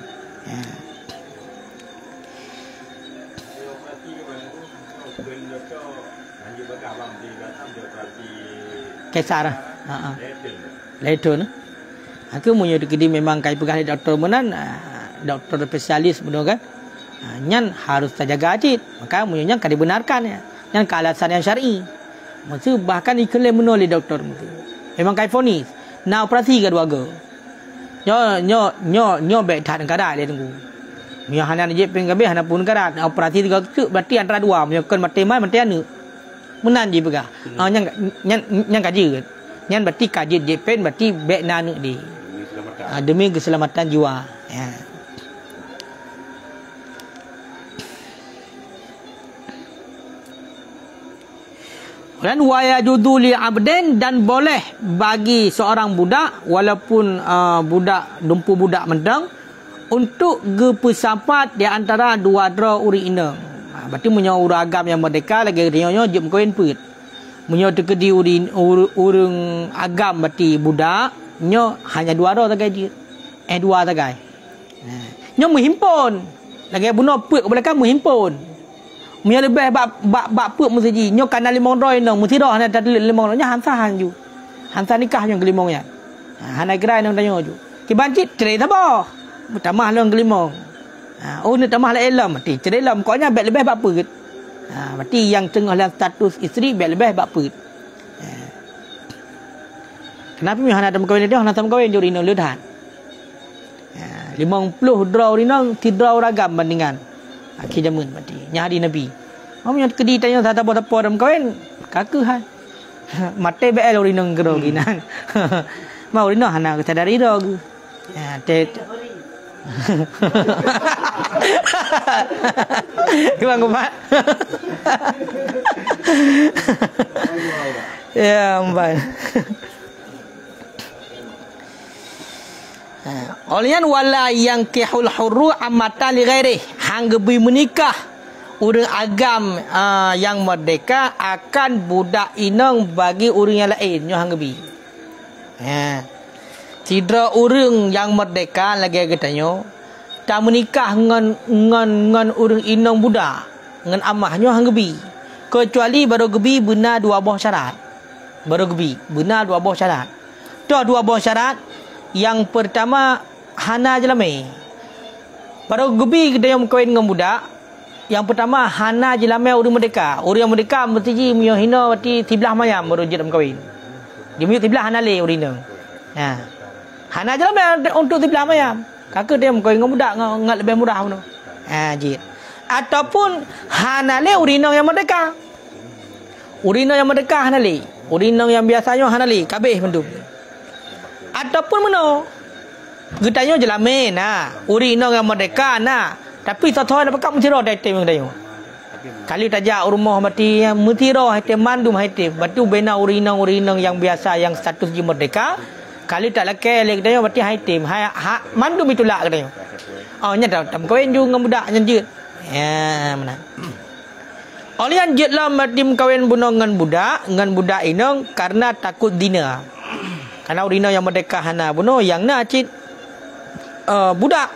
Kesar. Lain. Aku punya dekedi memang kai pegah doktor menan doktor spesialis benar kan. Nyan harus terjaga ajit. Maka punya kan dibenarkan ya. Yang ke alasan yang syar'i. Maksud bahkan diklaim benar oleh doktor mesti. Memang kai fonis. Nak operasi ke dua go. Nyo baik tak negara dia tunggu. Punya hanan je penggabe hana pun negara operasi tiga berarti antara dua punya kan mati mai mati anu. Menan je pegah. Yang kaji kan. Yang berarti kaji JPN berarti baik nanu di. Demi keselamatan jiwa. Ya. Dan waya juduli abden dan boleh bagi seorang budak walaupun budak dumpu budak mentang untuk gepesapat di antara dua dra uri ina. Berarti punya urang agam yang merdeka lagi dia jep koin put. Punya tekedi urang agam berarti budak nyo hanya dua dra tagai dia. Dua tagai. Nyo menghimpun. Lagi bunuh put ke belakang menghimpun. Punya lebih bak put mesti nyo kana 500 nang mesti dah ada 500 nya hansahan ju. Hansa nikah yang kelimongnya. Hana gerai nang tanya ju. Ki bancit cerai tabah. Tamah long kelimong. Oh ni tamah la elam mati. Cerai lam koknya bet lebih bak put. Berarti yang tengah dalam status isteri lebih bakput. Kenapa mi hana tam kahwin dia hana tam kahwin juri no ledat. 50 draw rinang tidraw ragam bandingan. Akhir zaman berarti nyari nabi. Yang kedi tanya tak apa dalam kahwin kaku hai. Mate bel rinang gero ginan. Mau rinang hana sadari dog. Gimana Pak? Ya, Mbak. Olian wala yang kihul hurru amata li ghairi hang gebi menikah urang agam yang merdeka akan budak inang bagi urang yang lain nyo hang gebi. Tidra urang yang merdeka lagi katanya tak menikah ngan urang inang budak ngan amahnya hang gebi kecuali baru gebi benar dua buah syarat. Baru gebi benar dua buah syarat. Dah dua buah syarat. Yang pertama hana jelame. Baru gebi kita yang kahwin dengan budak. Yang pertama hana jelame urang merdeka. Urang merdeka mesti ji mio hina berarti tiblah mayam baru je dalam kahwin. Dia mio tiblah hana le urang. Hana jelame untuk tiblah mayam. Kakak dia kahwin dengan budak ngat lebih murah pun. Jit. Ataupun hana le urang yang merdeka. Urang yang merdeka hana le. Urang yang biasanya hana le kabeh pun. Ataupun mana getanya jelame uri inang yang merdeka tapi tak-tak nak pakak mentira datem yang dayo kali tajak rumah mati mentira hati mandum hati batu bena uri inang yang biasa yang status je merdeka kali tak laki lek dayo mati hati mandum itulah dayo nya tam kahwin ju dengan budak nyanjut mana oleh anjut lah mati kahwin bunuh dengan budak inang karena takut dina. Karena urina yang merdeka hana bunuh yang nak cit budak.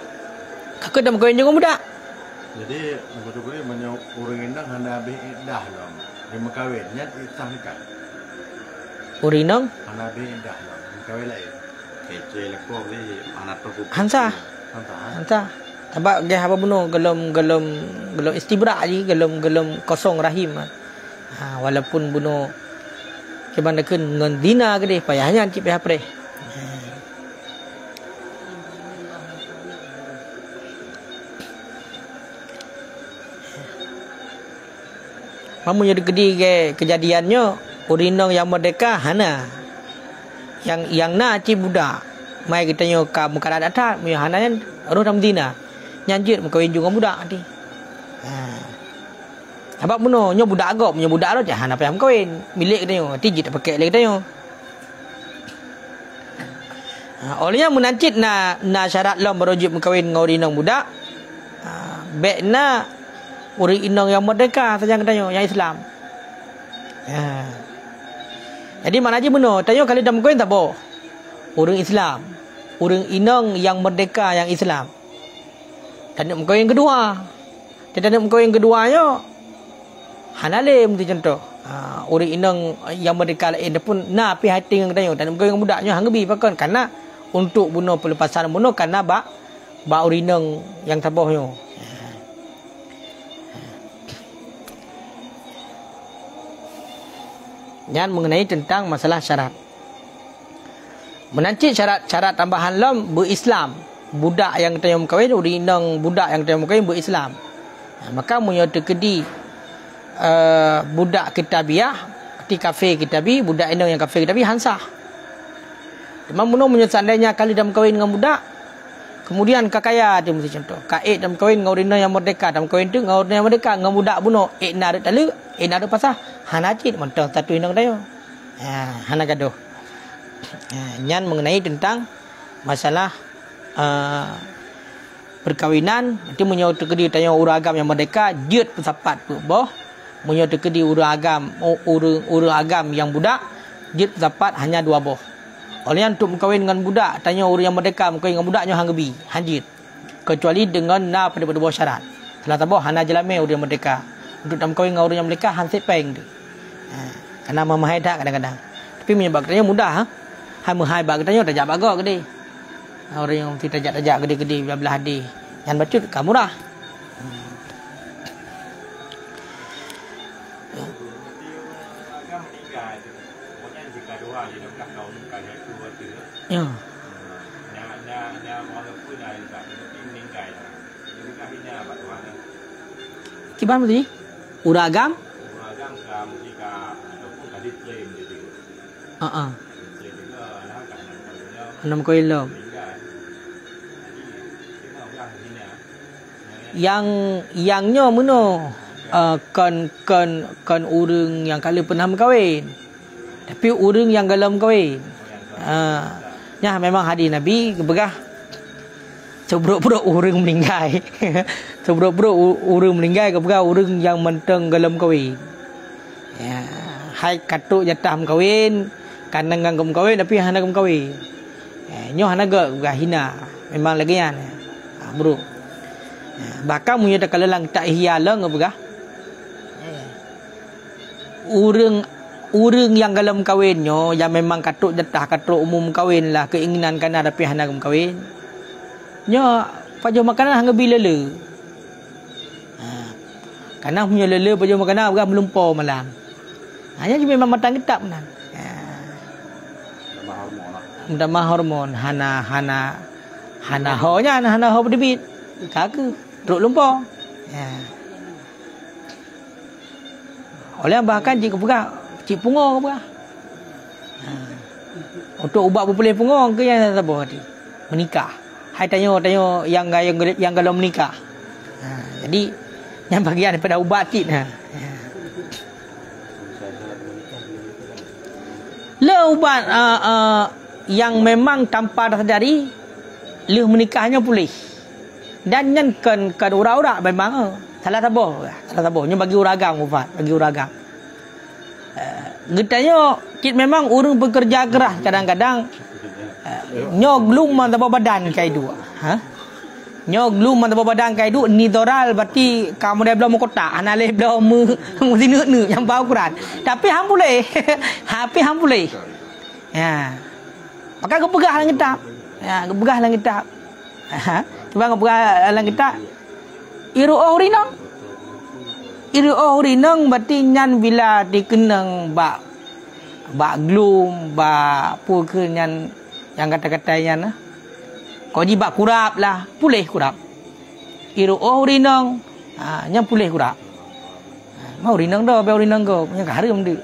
Kakak dah kahwin dengan budak. Jadi betul-betul banyak orang indang hana be dah lah. Dia kahwin nya sah nikah. Urina hana be dah lah. Kahwin lain. Kece lekor ni anak tu. Hansa. Sebab dia apa bunuh gelum istibrak je gelum kosong rahim. Walaupun bunuh Keban dekeun ngan dina gede payahnya cip payah pre. Mamunya gede ke kejadiannya urinong yang merdeka hana. Yang na cip budak. Mai kita nyo ka muka adat mu hana yan roh dam dina. Nyanjit mengkawin juga budak nanti. Sebab bunuh nyo budak agak punya budak lo jangan apa yang kawin milik kita tiji tak pakai lagi kita olehnya menancit na syarat lo merujuk mengkawin ngau inang budak baik na uri inang yang merdeka saja kita yang Islam jadi mana aja bunuh tanya kali dah mengkawin tak boh orang Islam orang inang yang merdeka yang Islam dan nak mengkawin kedua dan nak mengkawin keduanya hanale mesti contoh uri inang yang merdeka lain pun na pi hati dengan kita dan mungkin budaknya hang bi pakon karena untuk bunuh pelepasan bunuh karena ba uri inang yang tabohnya yang mengenai tentang masalah syarat menancit syarat tambahan lom berislam budak yang kita yang kahwin uri inang budak yang kita yang kahwin berislam maka munyo tekedi budak kitabiah di kafe kitabi budak inang yang kafe kitabi hansah. Memang bunuh seandainya kali dah kahwin dengan budak kemudian kakaya dia mesti contoh kaid dah kahwin dengan orang yang merdeka dah kahwin tu dengan orang yang merdeka dengan budak bunuh nak tali nak pasah hanacit mentang satu inang dayo hana gaduh nyan mengenai tentang masalah perkawinan nanti menyau terkedi tanya urang agam yang merdeka jut pesapat tu boh menyau terkedi urang agam yang budak jut pesapat hanya 2 boh oleh untuk berkahwin dengan budak tanya urang yang merdeka berkahwin dengan budaknya hang gebi hanjit kecuali dengan na pada boh syarat salah taboh hana jelame urang merdeka untuk berkahwin dengan urang yang merdeka hansip peng tu karena mamahai dak kadang-kadang tapi menyebab katanya mudah hai mahai bag katanya tajak bagak gede orang yang tajak-tajak gede-gede belah-belah hadi yang bacut kamu dah Ya. Gimana tadi? Uragam? Enam koilom. Yangnya mana? Kan urang yang kala pernah berkahwin. Tapi urang yang galam kahwin. Ya memang hadis Nabi kebegah seburuk-buruk urang meninggal. Seburuk-buruk urang meninggal kebegah urang yang menteng galam kahwin. Ya, hai katuk jatah kahwin, kan nang gam kahwin tapi hana gam kahwin. Nyo hana gak hina. Memang lagi kan. Buruk. Bahkan punya tak kalalang tak hialang kebegah. Urang yang galam kahwinnya yang memang katuk jatah katuk umum kahwin lah keinginan kan ada tapi hana gam kahwin. Nya pajo makanan hang bila le. Karena punya lele pajo makanan bukan melumpur malam. Hanya memang matang ketap nan. Tambah hormon hana honya hana ho berdebit. Kagak truk lumpur. Oleh bahkan jika buka cik pungo buka. Untuk ubat berpulih pungo ke yang tak apa tadi. Menikah. Hai tanya yang kalau menikah. Jadi yang bagian daripada ubat cik le ubat yang memang tanpa tersadari le menikahnya pulih. Dan yang kan ura-ura memang salah tabah nya bagi uragam ubat bagi uragam. Getanya kit memang urang bekerja keras kadang-kadang nyoglum mantap badan kai dua. Nyoglum mantap badan kai dua nidoral berarti kamu dah belum kota anale belum mesti ne yang bau Quran. Tapi hang boleh. Tapi hang boleh. Ya. Maka kepegah lang kitab. Ya, kepegah lang kitab. Cuba kepegah lang kitab. Iru rinang. Iru rinang berarti nyan bila dikenang bak glum bak pu ke nyan yang kata-kata nyan kau jibak kurap lah pulih kurap. Iru rinang nyan pulih kurap. Mau rinang dah, bau rinang kau punya harum dia.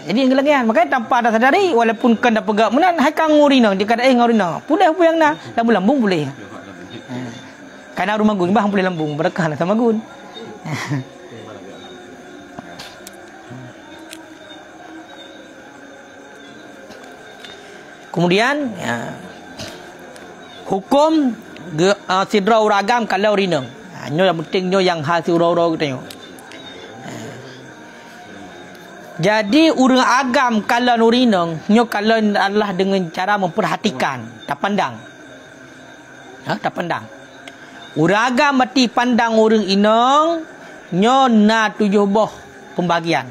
Jadi yang gelagian makanya tanpa ada sadari walaupun kan dah pegak menan hai kang rinang dikata ngaurinang pulih apa yang nak lambung boleh. Karena rumah gun bah boleh lambung berkah lah sama gun. Kemudian hukum sidra uragam kalau rinang. Nyo yang penting nyo yang hasil uro-uro kita nyo. Jadi urang agam kalau nurinang nyo kalau adalah dengan cara memperhatikan tak pandang. Tak pandang. Urang agam mati pandang urang inang nyo na 7 boh pembagian.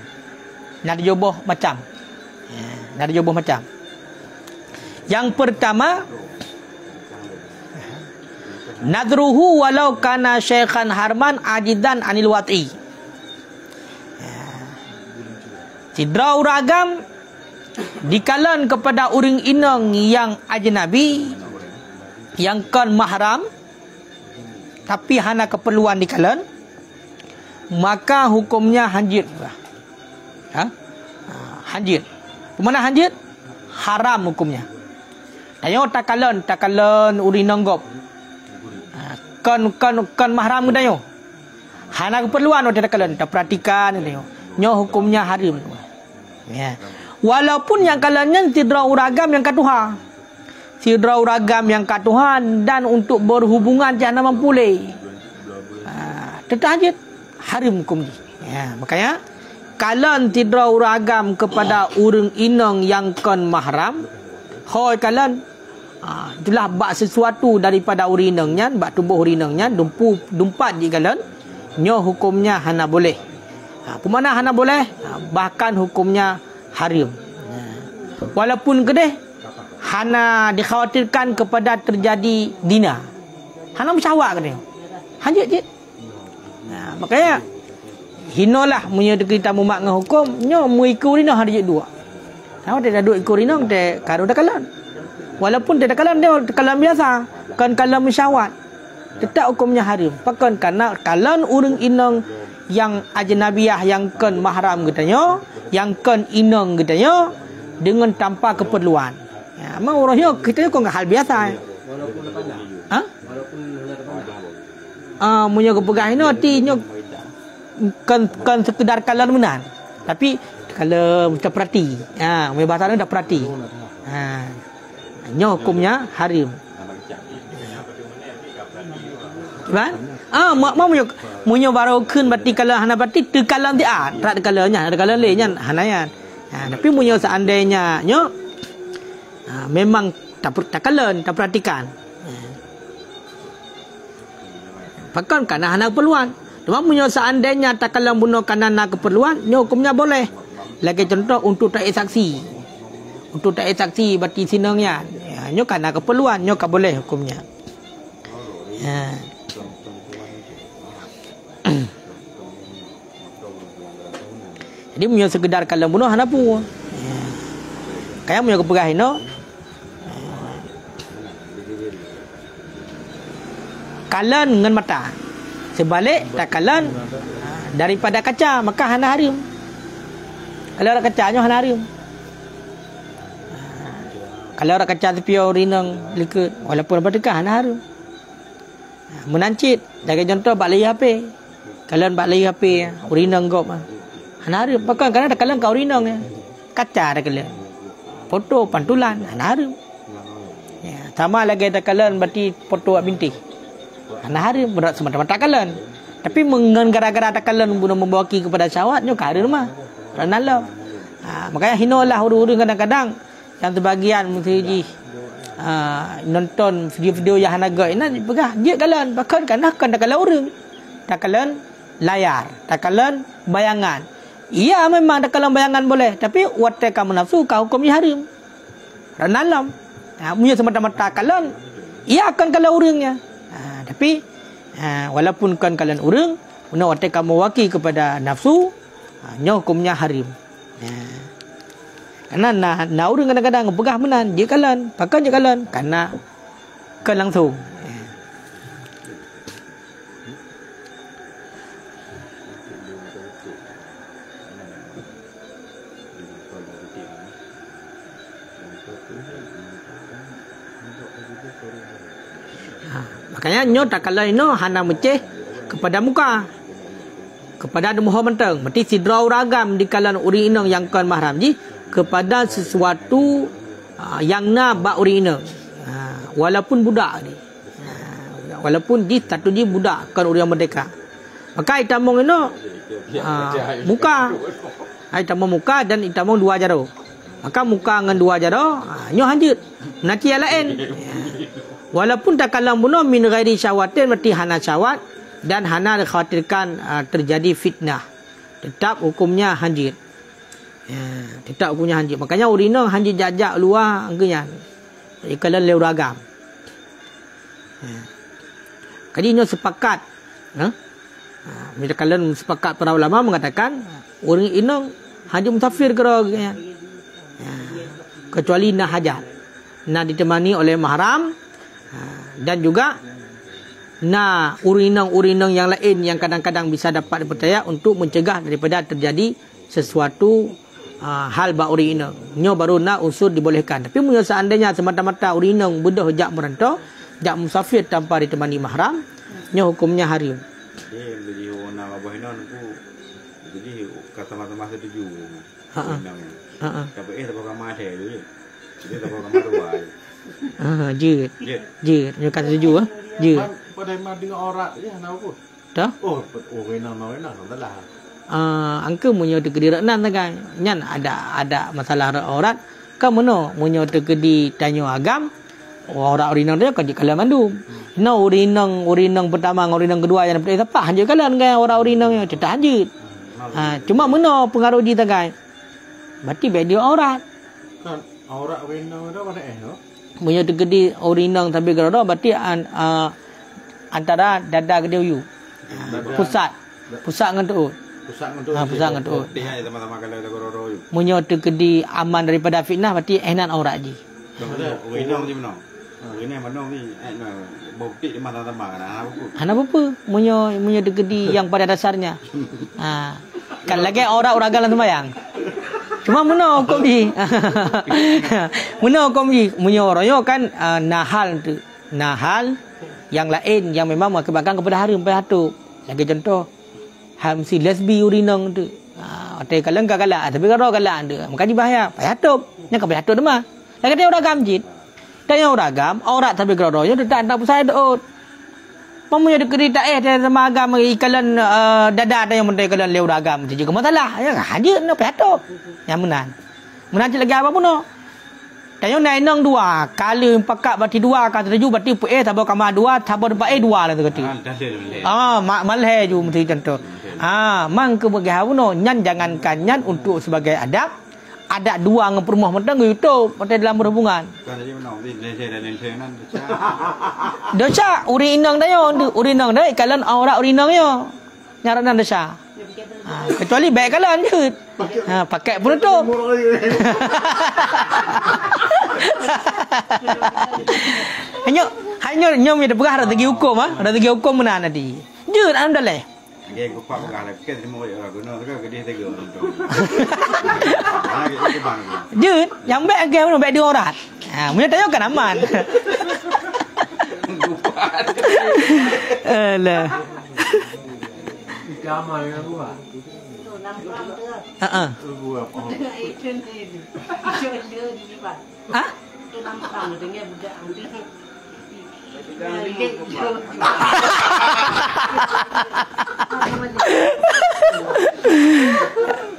Na 7 boh macam. Na 7 boh macam. Yang pertama nadruhu walau kana syekhan harman ajidan anil wat'i. Sidra uragam dikalan kepada urang inang yang ajnabi yang kan mahram tapi hana keperluan dikalan maka hukumnya hanjir. Hanjir. Mana hanjir? Haram hukumnya. Ayo takalan urin nanggop. Kan mahram dayo. Hana keperluan ada takalan tak perhatikan dayo. Nyo hukumnya haram. Ya. Walaupun yang kalannya sidra uragam yang katuha. Sidra uragam yang katuhan dan untuk berhubungan jangan mempulih. Tetap haram hukum ni. Ya, makanya kalan sidra uragam kepada urang inang yang kan mahram, hoi kalan itulah bak sesuatu daripada urinangnya, bak tubuh urinangnya dumpat di kalan, nyo hukumnya hana boleh. Pemana hana boleh, bahkan hukumnya haram. Walaupun kedeh hana dikhawatirkan kepada terjadi dina. Hana bersawak kedeh. Hanjut je. Makanya hinolah munyo kita mumak ngah hukum nyo mu iku rino hari dua. Tahu dia duk iku rino te karo dak kalan. Walaupun dia dak kalan dia kalan biasa, kan kalan mesyawat. Tetap hukumnya haram. Pakan karena kalan urang inang yang ajnabiyah yang kan mahram katanya, yang kan inang katanya dengan tanpa keperluan. Ya, mau orangnya kita kok hal biasa. Walaupun kalah. Ha? Walaupun kalah. Munyo kepegah ini artinya kan sekedar kalan menan. Tapi kalau kita perhati, munyo bahasa dah perhati. Nyo hukumnya haram. Kan? Mak munyo baru kun berarti kalau hana berarti tu kalan dia. Tak ada kalanya, ada kalan lainnya hanayan. Tapi munyo seandainya nyo memang tak kalan, tak perhatikan. Bahkan karena hana keperluan. Cuma punya seandainya tak kalang bunuh karena hana keperluan, nyo hukumnya boleh. Lagi contoh untuk tak saksi. Untuk tak saksi berarti sinangnya. Nyo karena keperluan, nyo tak boleh hukumnya. Jadi punya sekedar kalang bunuh hana pun. Kayak punya kepegah ino. Kalan dengan mata. Sebalik tak kalan daripada kaca maka hana harim. Kalau orang kacanya hana harim. Kalau orang kaca tepi rinang likut walaupun berdekah hana harim. Menancit jaga contoh bak lay HP. Kalan bak lay HP rinang gop hana harim. Pakai kerana kalan kau rinang kaca dah kalan. Foto pantulan hana harim. Ya, sama lagi tak kalan berarti foto bintik. Hana haram berat semata-mata kalan. Tapi mengen gara-gara takalan bunuh membawaki kepada syahwatnya karir mah. Ranallah. Makanya hinolah huru-huru kadang-kadang yang sebagian mesti nonton video-video yang hanaga ini pegah dia kalan bahkan kan takalan orang. Takalan layar, takalan bayangan. Iya memang takalan bayangan boleh, tapi watak kamu nafsu kau hukumnya haram. Ranallah. Punya semata-mata kalan ia akan kalah orangnya. Tapi walaupun kan kalian urang guna watak kamu waki kepada nafsu nyo hukumnya haram. Karena na urang kadang-kadang pegah menan dia kalan pakai je kalan karena kan langsung. Makanya nyo tak kalau ino hana meceh kepada muka kepada muha menteng berarti sidrau ragam di kalangan uri inang yang kan mahram ji kepada sesuatu yang na ba uri inang walaupun budak ni walaupun di satu ji budak kan uri yang merdeka maka itamong ino muka itamong muka dan itamong dua jaro maka muka dengan dua jaro nyo hanjut nanti yang lain. Walaupun tak kalang bunuh min ghairi syawatin berarti hana syawat dan hana dikhawatirkan terjadi fitnah. Tetap hukumnya hanjir. Tetap hukumnya hanjir. Makanya urina hanjir jajak luar angkanya. Ikalan leu ragam. Jadi ini sepakat. Bila kalian sepakat para ulama mengatakan urina hanjir musafir kera kecuali nak hajat. Nak ditemani oleh mahram. Dan juga urinang-urinang yang lain yang kadang-kadang bisa dapat dipercaya untuk mencegah daripada terjadi sesuatu hal ba urinang. Nyo baru nak unsur dibolehkan. Tapi munyo seandainya semata-mata urinang bedah jak merantau, jak musafir tanpa ditemani mahram, nyo hukumnya haram. Jadi orang abah ini aku jadi kata mata-mata tuju. Tapi tak pakai mata dulu. Jadi tak pakai mata dua. Jid. Nyo kata setuju Jid. Pada mah dengan orang ya nak apa? Dah? Oh, enak lah. Angka munyo tegedi renan kan. Nyan ada masalah aurat. Kan mono munyo tegedi tanyo agam. Orang urinang dia kan di kalam mandum. No urinang pertama dengan urinang kedua yang dapat siapa hanje kalan kan orang urinang yang cetak hanje. Cuma mono pengaruh di tagai. Berarti beda aurat. Kan aurat urinang ada pada no? Punya tegedi urinang tapi kalau berarti antara dada ke dia pusat dengan tu Pusat untuk pusat untuk dia teman-teman kalau ada kororo itu. Munyo terkedi aman daripada fitnah berarti ehnan aurat ji. Kemudian winong di mana? Ini mana ni? Bukti di mana teman kan? Hana apa? Munyo terkedi yang pada dasarnya. Kan lagi aurat uragan sembahyang. Cuma muno hukum ji. Muno hukum ji. Munyo royo kan nahal tu. Nahal yang lain yang memang mengakibatkan kepada haram sampai hatu. Lagi contoh hamsi lesbi urinong tu. Otai kalang kagala tapi kalau kala anda maka bahaya. Payah hatu. Nya kabeh hatu demah. Lagi dia uragam jid. Dan yang uragam aurat tapi kalau royo tak ada pusat doot. Pamunya dikeri tak dia sama agam ikalan dada ada yang mentai kalan leu uragam. Jadi ke masalah. Ya haja nak payah hatu. Yang menan. Menan lagi apa pun no. Dan yang naik nang dua kali pakak berarti dua kan terju berarti tabur kamar dua tabur depan dua lah tu kata. Malhe ju mesti contoh. Mang ke bagi hawono nyan jangankan nyan untuk sebagai adab ada dua ngam rumah mentang YouTube mentang dalam berhubungan. Kan jadi menong di lenseng nan. Dosa uri inang dayo uri inang dai kalan aurat uri inang yo. Nyaranan dosa. Kecuali baik kalan je. Pakai pun tu. hanya nyom dia pegah ada hukum ada hukum mana nanti. Jut anda leh. Gaya kupak pegah lah. Kita semua guna tu gede tega tu. Jut yang baik gaya mana baik dia orang. Punya tayo kan aman. Alah. Kamar yang gua.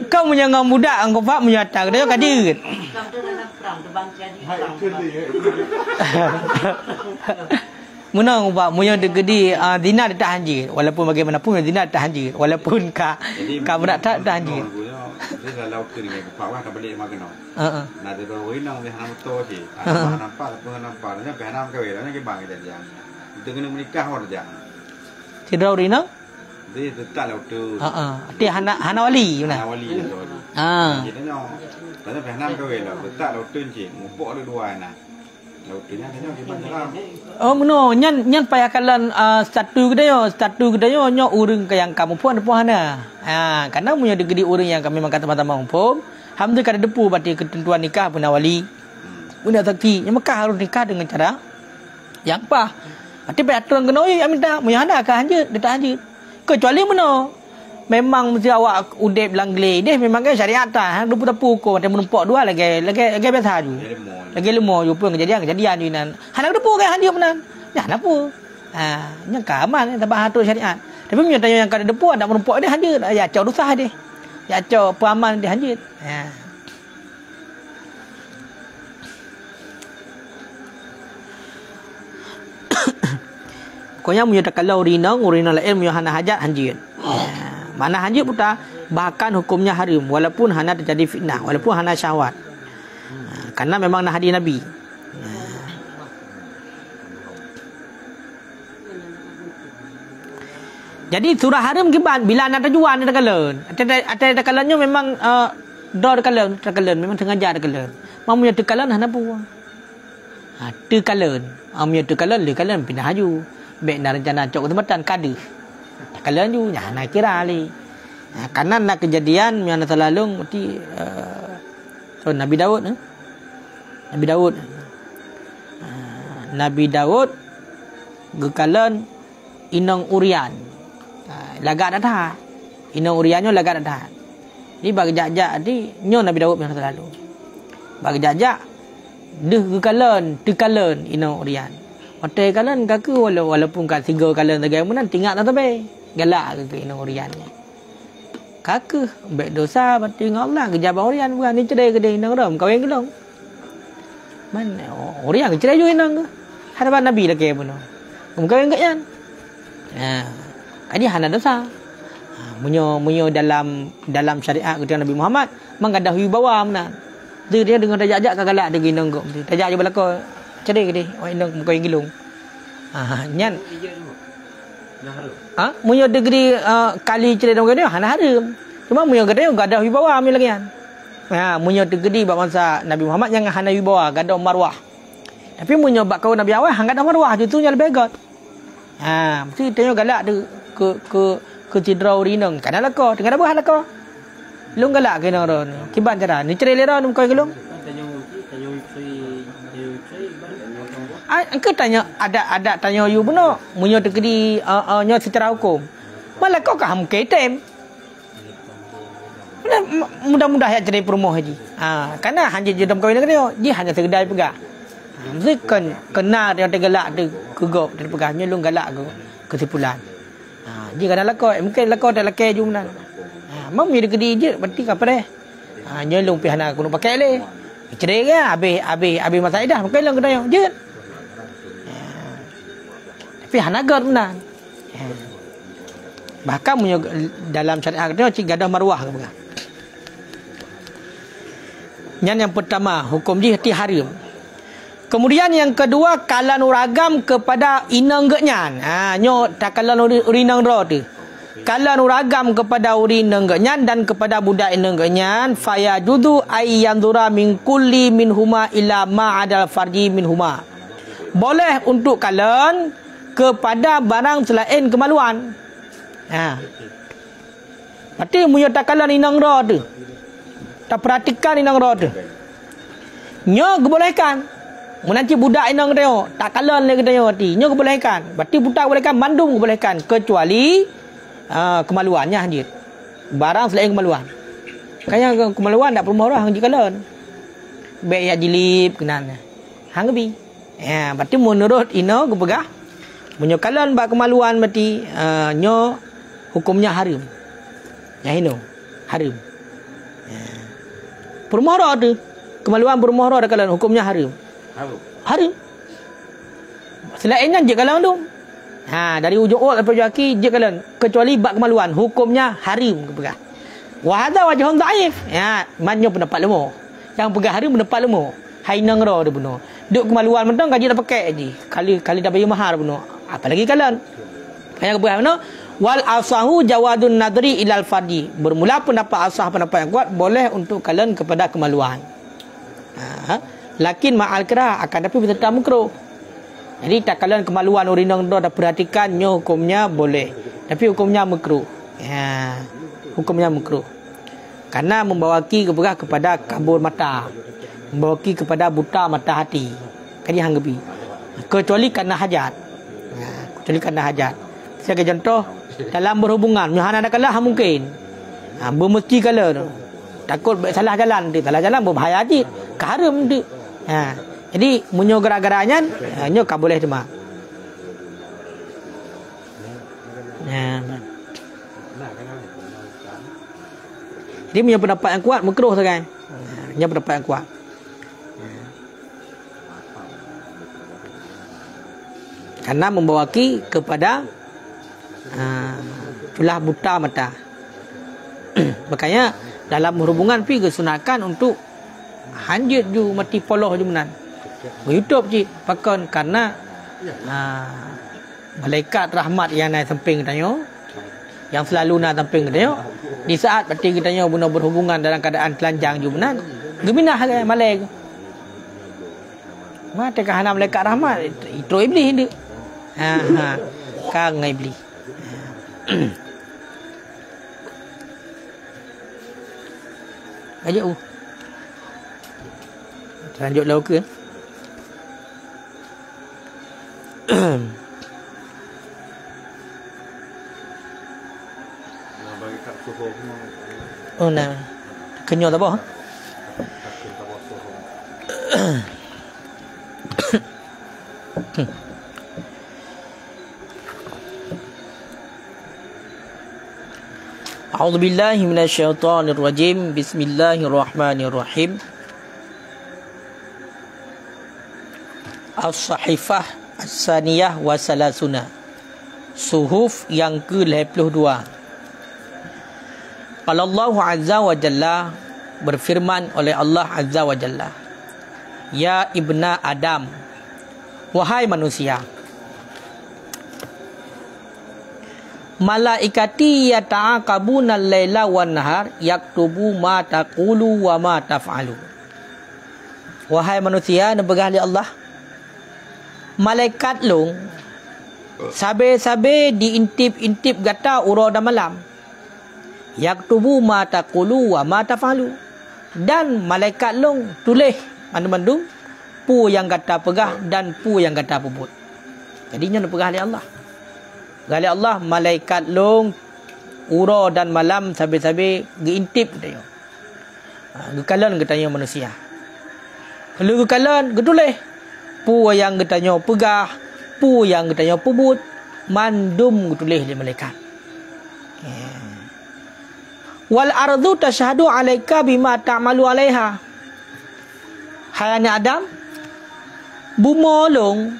Kau menyangka muda, engkau pak menyata dia kadir. Menang pak munya degedi dina dia tahan je walaupun bagaimanapun dina tahan je walaupun ka berat tak tahan je. Dia kalau kering pak wah tak balik makan. Nah dia bawa inang dia hanam to je. Nampak nya hanam kawin nya ke bang dia. Itu kena menikah orang dia. Tidak inang? Dia tetap laut tu. Dia hana wali mana? Hana wali tu. Jadi nya tapi hanam kawin lah tetap laut tu je. Mupok ada dua anak. Oh meno nyan payah kalan satu kedayo nyo urang yang kamu pun ada puana. Karena punya degedi urang yang kami memang kata mata mampu. Alhamdulillah kada depu berarti ketentuan nikah pun wali. Bunda sakti, yang Mekah harus nikah dengan cara yang apa? Berarti payah turun kena oi aminta punya ada ka hanje dia tak hanje. Kecuali meno memang mesti awak udep langle deh memang kan syariat tak 20 tepu ko ada menumpuk dua lagi biasa ju. Lagi lemo yo pun kejadian ju nan. Hana depu kan dia menan. Ya napa? Nya kaman tambah atur syariat. Tapi punya tanya yang kada depu ada menumpuk dia hanje ya cau dosa dia. Ya cau peraman dia hanje. Pokoknya punya kalau urinang lain punya hana hajat hanje. Mana hanya putar bahkan hukumnya haram walaupun hana terjadi fitnah walaupun hana syahwat. Karena memang nak hadir Nabi. Jadi surah haram kibat bila nak tujuan ada kalan. Ada kalannya memang dor kalan memang sengaja ada kalan. Mamunya tekalan hana apa? Tekalan. Amunya tekalan le kalan pindah haju. Baik nak rencana cok tempatan kada. Kalian ju nak kira ali. Karena nak kejadian yang terlalu mesti Nabi Daud Nabi Daud gekalan inang urian. Lagak dah. Inang uriannya lagak dah. Ni bagi jajak di nyo Nabi Daud yang terlalu. Bagi jajak deh gekalan tekalan inang urian. Hotel kalan kaku walaupun kat 3 kalan bagaimana tinggal tak tabe. Galak ke inang uriannya. Kaku baik dosa berarti Allah kejaban urian bukan ni cerai ke dia inang ram kawin gelong. Mana urian ke cerai juga inang ke. Hadapan Nabi lagi pun. Kawin ke yan. Jadi hana dosa. Munyo dalam syariat kita Nabi Muhammad mengada wibawa mana. Dia dengan tajak-tajak kagalak dia inang kok. Tajak je belaka cerai ke dia. Inang kawin gelong. Nyan Munyo degree kali cerita dong dia hana harum. Cuma munyo gede gadah wibawa mi lagi kan. Munyo degree bab masa Nabi Muhammad yang hana wibawa gadah marwah. Tapi munyo bab kau Nabi awal hang gadah marwah tu nya lebih got. Mesti tanya galak tu ke cidra urinang. Kana lako, tengah dah lako. Lung galak kena ron. Kiban cara ni cerita lera num kau gelung. Angka tanya ada tanya you benar munyo degree nya secara hukum. Malah kau kaham ketem. Mudah-mudah ya jadi perumoh haji. Karena hanya jadam kau ini kan dia hanya segedai pegang. Mesti kena dia tergelak dia kegop dia pegahnya lu galak kesimpulan. Dia kadang lakau mungkin lakau tak lakai ju menan. Mam dia degree je berarti apa deh. Nya lu pihana aku nak pakai le. Cerai ke habis masa dah mungkin lu kena je. Tapi hanagar benar. Bahkan punya dalam syariat dia cik gadah marwah ke bukan. Yang pertama hukum dia hati haram. Kemudian yang kedua kalan uragam kepada inang genyan. Nyo tak kalan urinang ro tu. Kalan uragam kepada urinang genyan dan kepada budak inang genyan faya judu ay yanzura min kulli minhuma ila ma adal farji minhuma. Boleh untuk kalan kepada barang selain kemaluan. Berarti munyo takalan inang ro tu. Tak perhatikan inang ro tu. Nyo kebolehkan. Mun nanti budak inang tengok, takalan le kita ti. Nyo kebolehkan. Berarti budak kebolehkan, mandum kebolehkan kecuali kemaluannya hadir. Barang selain kemaluan. Kaya kemaluan tak perlu orang hang jikalan. Baik ya jilip kenan. Hang gebi. Berarti menurut ino kepegah menyokalan bak kemaluan mati nyo hukumnya haram. Ya ino haram. Permohara tu kemaluan permohara dakalan hukumnya haram. Haram. Selainnya je kalan tu. Dari ujung ot sampai ujung kaki je kalan kecuali bak kemaluan hukumnya haram kepegah. Wa hadza wajhun dhaif. Manyo pendapat lemah. Yang pegah haram pendapat lemah. Hainang ro dia bunuh. Duk kemaluan mentang gaji dah pakai je. Kali dah bayar mahar bunuh. Apalagi kalan. Yang kebuah mana? Wal asahu jawadun nadri ilal fardi. Bermula pendapat asah pendapat yang kuat boleh untuk kalan kepada kemaluan. Lakin ma'al kerah akan tapi beserta makruh. Jadi tak kalan kemaluan urinang dah perhatikan nyo hukumnya boleh. Tapi hukumnya makruh. Hukumnya makruh. Karena membawaki kepada kabur mata. Membawaki kepada buta mata hati. Kan dia hanggepi. Kecuali kerana hajat. Kecuali kerana hajat. Sebagai contoh dalam berhubungan nyohan ada kalah mungkin. Bermesti kala tu. Takut salah jalan dia, salah jalan berbahaya hati. Kaharam tu. Jadi munyo gara-garanya nyo ka boleh cuma. Dia punya pendapat yang kuat makruh sekarang. Dia pendapat yang kuat. Karena membawaki kepada tulah buta mata. Makanya dalam hubungan pi kesunakan untuk hanjut ju mati poloh ju menan. YouTube je pakon karena malaikat rahmat yang naik samping tanya, yang selalu nak samping tanya, di saat berarti kita tanya guna berhubungan dalam keadaan telanjang ju menan, geminah ke malaikat. Mata kahana malaikat rahmat itu iblis dia. Kang iblis. Aja lanjut lalu ke oh nah kenyot apa A'udzu billahi minasyaitonir rajim. Bismillahirrahmanirrahim. As-Sahifah As-Saniyah wa Salasuna. Suhuf yang ke-82. Qala Allah Azza wa Jalla, berfirman oleh Allah Azza wa Jalla, ya ibna Adam, wahai manusia. malaikati yata'aqabuna al-laila wan nahar yaktubu ma taqulu wa ma taf'alu. Wahai manusia yang bergahli Allah, malaikat long sabe-sabe diintip-intip gata ura dan malam. Yaktubu ma taqulu wa ma taf'alu. Dan malaikat long tulis mandu-mandu pu yang gata pegah dan pu yang gata pebut. Jadinya nak bergahli Allah. Gali Allah malaikat long ura dan malam sabe-sabe geintip katanya. Gekalan katanya manusia. Kalau gekalan getuleh pu yang katanya pegah, pu yang katanya pebut, mandum getuleh di malaikat. Wal ardu tashhadu alaika bima ta'malu alaiha. Hai anak Adam, bumolong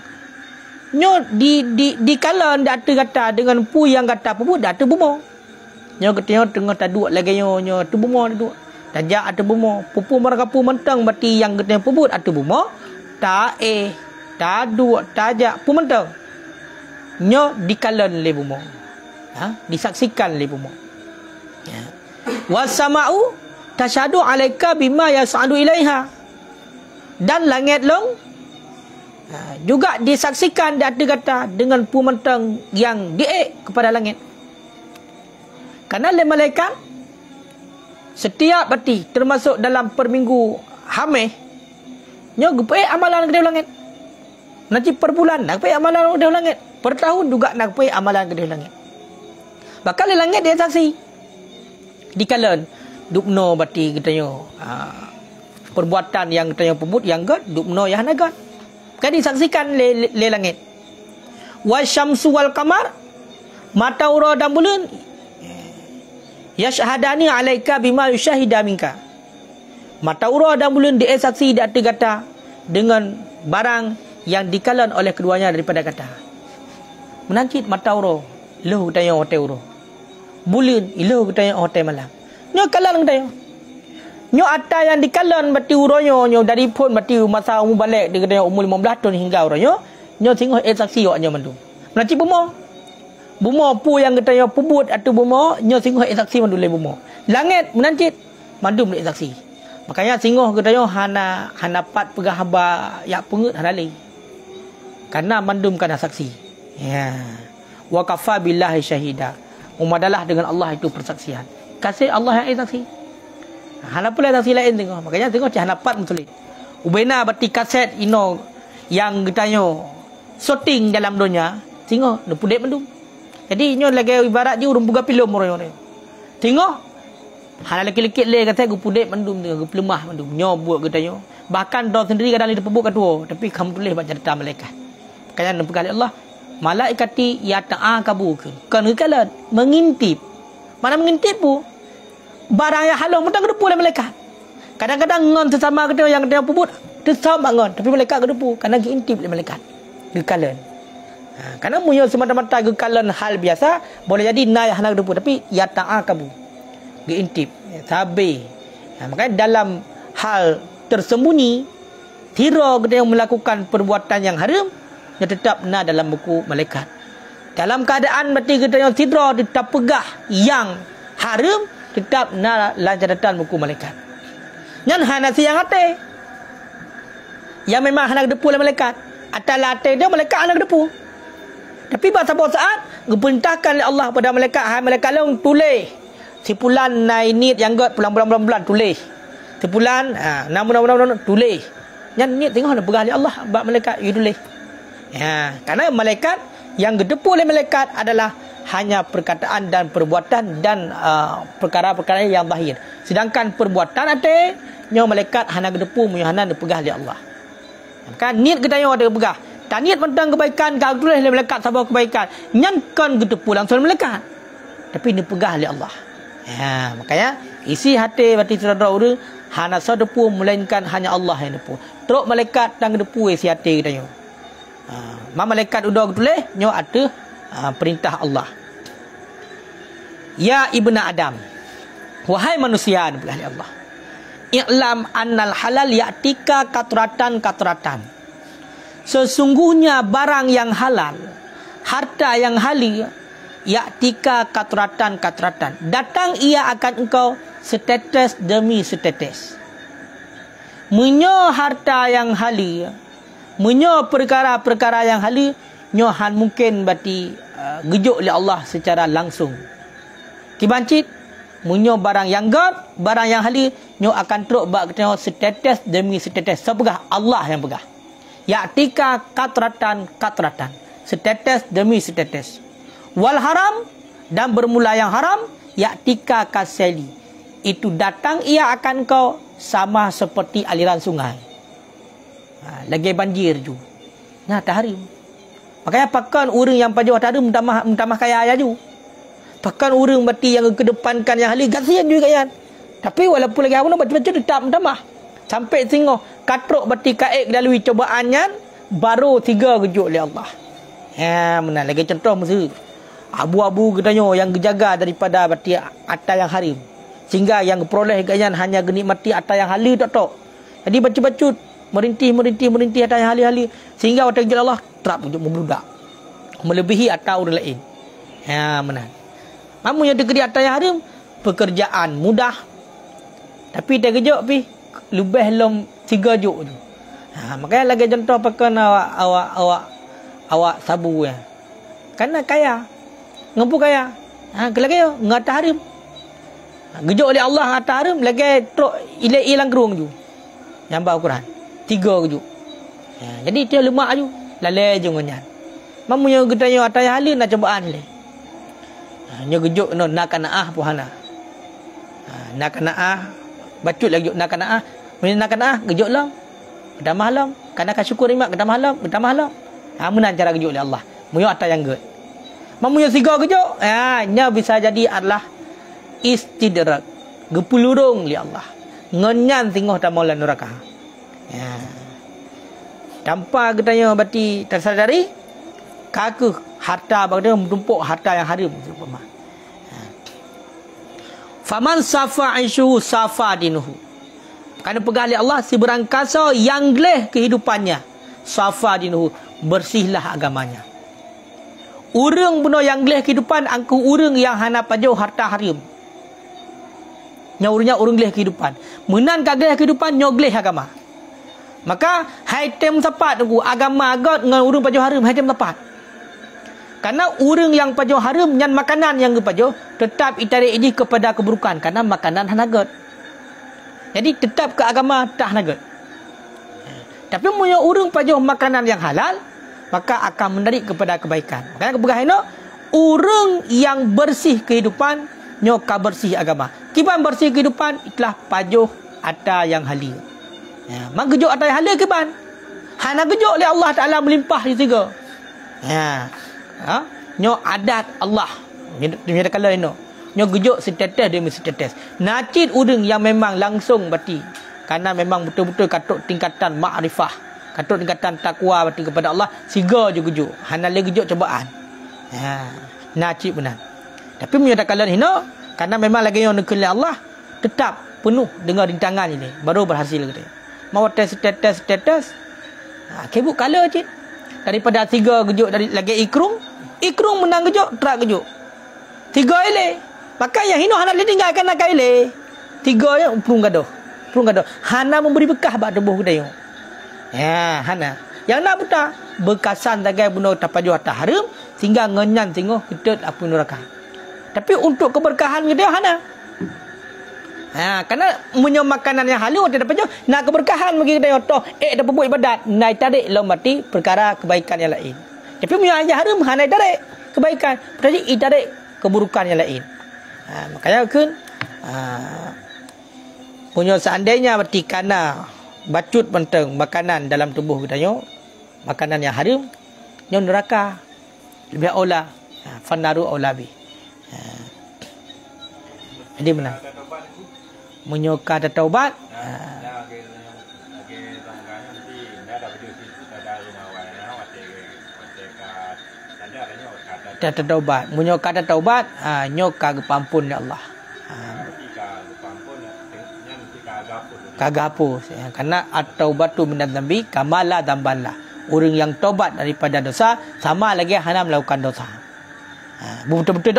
nyo di kalan dak kata dengan pu yang kata pebut dak tu bumo. Nyo ketengok tengah taduk lagi nyo tu bumo tu. Tajak atu bumo. Pupu mereka pu mentang berarti yang ketengok pebut atu bumo. Ta taduk tajak pu mentang. Nyo di kalan le bumo. Disaksikan le bumo. Ya. Wasama'u tashhadu alaika bima yas'adu ilaiha. Dan langit long juga disaksikan dan dikata dengan pu mentang yang diek kepada langit. Kerana le malaikat setiap berarti termasuk dalam perminggu hamil nyo gepe amalan ke langit. Nanti per bulan nak pe amalan ke langit. Per tahun juga nak pe amalan ke langit. Bakal le langit dia saksi. Dikalan dupno berarti katanya perbuatan yang katanya pebut yang god dupno yang nagat. Kan disaksikan le langit. Wasyamsu wal qamar mata ura dan bulan yashhadani alaika bima yushahida minka. Mata ura dan bulan dia saksi di atas kata dengan barang yang dikalan oleh keduanya daripada kata. Menangkit mata ura loh tanya hotel ura. Bulan iloh tanya hotel malam. Nyo kalan tanya. Nyo atas yang dikalan berarti uronyo nyo dari pun berarti masa umur balik dia kata umur 15 tahun hingga uronyo nyo tengok saksi waknya mandu. Nanti bumo pu yang kata pebut atau bumo nyo tengok saksi mandu le bumo. Langit menancit mandu le saksi. Makanya tengok kata hana pat pegah haba yak pengut halali. Karena mandum kana saksi. Ya. Wa kafa billahi syahida. Umadalah dengan Allah itu persaksian. Kasih Allah yang saksi. Hana pula saksi lain tengok. Makanya tengok cah napat mentulis. Ubena berarti kaset ino yang getanyo shooting dalam dunia. Tengok nu pudek mendum. Jadi nyo lagi ibarat je urung buka film orang ni. Tengok hana leki-leki le kata gu pudek mendum tengok gu pelemah mendum. Nyo buat getanyo. Bahkan do sendiri kadang dia pebuk katua tapi kamu tulis baca cerita malaikat. Makanya nu kali Allah malaikati ya ta'aqabu. Kan kala mengintip. Mana mengintip pu? Barang yang halus mentang kedepu oleh malaikat. Kadang-kadang ngon sesama kita yang dia pebut tersama ngon tapi malaikat kedepu kerana diintip oleh malaikat. Gekalan. Karena munyo semata-mata gekalan hal biasa boleh jadi naik hana kedepu tapi ya ta'aqabu. Diintip, sabe. Makanya dalam hal tersembunyi tira kita yang melakukan perbuatan yang haram yang tetap na dalam buku malaikat. Dalam keadaan berarti kita yang tidra tetap pegah yang haram tetap na lancaratan buku malaikat. Nyan hana siang ate. Yang memang hana depu oleh malaikat. Atas latih dia malaikat hana depu. Tapi pada saat diperintahkan oleh Allah pada malaikat, hai malaikat long tulis. Si pulan nai nit yang god pulang tulis. Si pulan nama tulis. Nyan nit tengok nak pegah oleh Allah bab malaikat you tulis. Ya, karena malaikat yang didepu oleh malaikat adalah hanya perkataan dan perbuatan dan perkara-perkara yang zahir. Sedangkan perbuatan ate nyo malaikat hana gedepu muhana dipegah oleh Allah. Kan niat kita yang ada pegah. Tak niat mentang kebaikan kau tulis oleh malaikat sabar kebaikan. Nyan kan gedepu langsung malaikat. Tapi dipegah oleh Allah. Ya, makanya isi hati berarti saudara urang hana sadepu melainkan hanya Allah yang depu. Teruk malaikat dan gedepu isi hati kita nyo. Malaikat udah tulis nyo ada perintah Allah. Ya ibnu Adam, wahai manusia dipilih Allah. I'lam annal halal ya'tika katratan. Sesungguhnya barang yang halal, harta yang halal Ya'tika katratan. Datang ia akan engkau setetes demi setetes. Menyo harta yang hali, menyo perkara-perkara yang hali, nyo han mungkin bati gejuk oleh Allah secara langsung. Kibancit, menyo barang yang god, barang yang hali, nyo akan teruk bak ketengok setetes demi setetes. Sepegah Allah yang pegah. Ya'tika katratan. Setetes demi setetes. Wal haram, dan bermula yang haram, ya'tika kaseli. Itu datang ia akan kau sama seperti aliran sungai. Lagi banjir ju. Nah, tahrim. Makanya pakan orang yang pajuh tahrim mentamah kaya aja ju. Pakan orang berarti yang kedepankan yang hali kasihan juga kan. Tapi walaupun lagi apa baca-baca tetap mentamah. Sampai singoh katrok berarti kaik lalui cobaannya baru 3 gejuk oleh Allah. Benar lagi contoh mesti abu-abu katanya yang dijaga daripada berarti atas yang harim. Sehingga yang peroleh ganyan hanya genikmati atas yang hali tak. Jadi baca-baca merintih atas yang hali-hali. Sehingga waktu itu Allah terap untuk membludak. Melebihi atas orang lain. Benar. Namun yang dekat atas yang harim, pekerjaan mudah. Tapi dia kejap pi lebih lom 3 juk tu. Makanya lagi contoh pakai awak sabu ya. Karena kaya. Ngampu kaya. Kalau kaya ngata harim. Gejuk oleh Allah ngata harim lagi truk hilang kerung tu. Yang bawa Quran. 3 gejuk. Jadi dia lemak tu. Lalai je ngonyan. Mamunya getanya atas yang halin nak cobaan le. Nya gejuk no nakanaah puhana. Nakanaah bacut lagi nakanaah. Mun nakanaah gejuk lam. Dah malam, karena kan syukur nikmat kita malam. Menan cara gejuk oleh Allah. Munyo atas yang good. Mamunya 3 gejuk, nya bisa jadi adalah istidrak. Gepulurung li Allah. Ngenyan tinggal ta maula neraka. Tanpa katanya berarti tersadari kaku harta bagaimana menumpuk harta yang haram umpama. Faman safa aishu safa dinuhu. Kerana pegang oleh Allah si berangkasa yang geleh kehidupannya. Safa dinuhu, bersihlah agamanya. Urang benar yang geleh kehidupan angku urang yang hana pajau harta haram. Nyaurnya urang geleh kehidupan. Menan ka geleh kehidupan nyo geleh agama. Maka haitem tepat tu agama agak dengan urang pajau haram haitem tepat. Karena urang yang pajau haram nyan makanan yang pajau tetap itarik ini kepada keburukan karena makanan hanagat. Jadi tetap ke agama tak nagat. Tapi punya urang pajau makanan yang halal maka akan menarik kepada kebaikan. Makanya kebegahan no urang yang bersih kehidupan nyoka bersih agama. Kiban bersih kehidupan itulah pajau ada yang halal. Mang gejuk ada yang halal kiban. Hana gejuk oleh Allah Taala melimpah di tiga. Nyo adat Allah. Dia kala ino. Nyo gejuk setetes demi setetes. Nacit urang yang memang langsung berarti karena memang betul-betul katuk tingkatan makrifah, katuk tingkatan takwa berarti kepada Allah, siga je gejuk. Hana le gejuk cobaan. Nacit benar. Tapi punya takalan hino karena memang lagi yang nekeli Allah tetap penuh dengan rintangan ini baru berhasil kita. Mau tes. Kebuk kala cik. Daripada 3 gejuk dari lagi ikrung menang gejuk, terak gejuk. 3 ile. Maka yang hino hana ditinggalkan nak ile. 3 yang prung gadoh. Hana memberi bekah bak tubuh kita yo. Hana. Yang nak buta bekasan tagai bunuh tapaju atas haram sehingga ngenyan tengok kita apa neraka. Tapi untuk keberkahan kita hana. Karena punya makanan yang halal dia dapat nak keberkahan bagi kita toh dapat buat ibadat naik tarik lo mati perkara kebaikan yang lain. Tapi punya aja haram hana tarik kebaikan, berarti tarik keburukan yang lain. Makanya kan punya seandainya berarti karena bacut penting makanan dalam tubuh kita yo makanan yang haram nyo neraka lebih aula fanaru aulabi. Jadi benar menyoka ada taubat ada taubat menyoka ada taubat nyoka kepampun ya Allah kagapus karena at-taubatu minadz dzambi kamala dzamballa orang yang taubat daripada dosa sama lagi hana melakukan dosa Betul-betul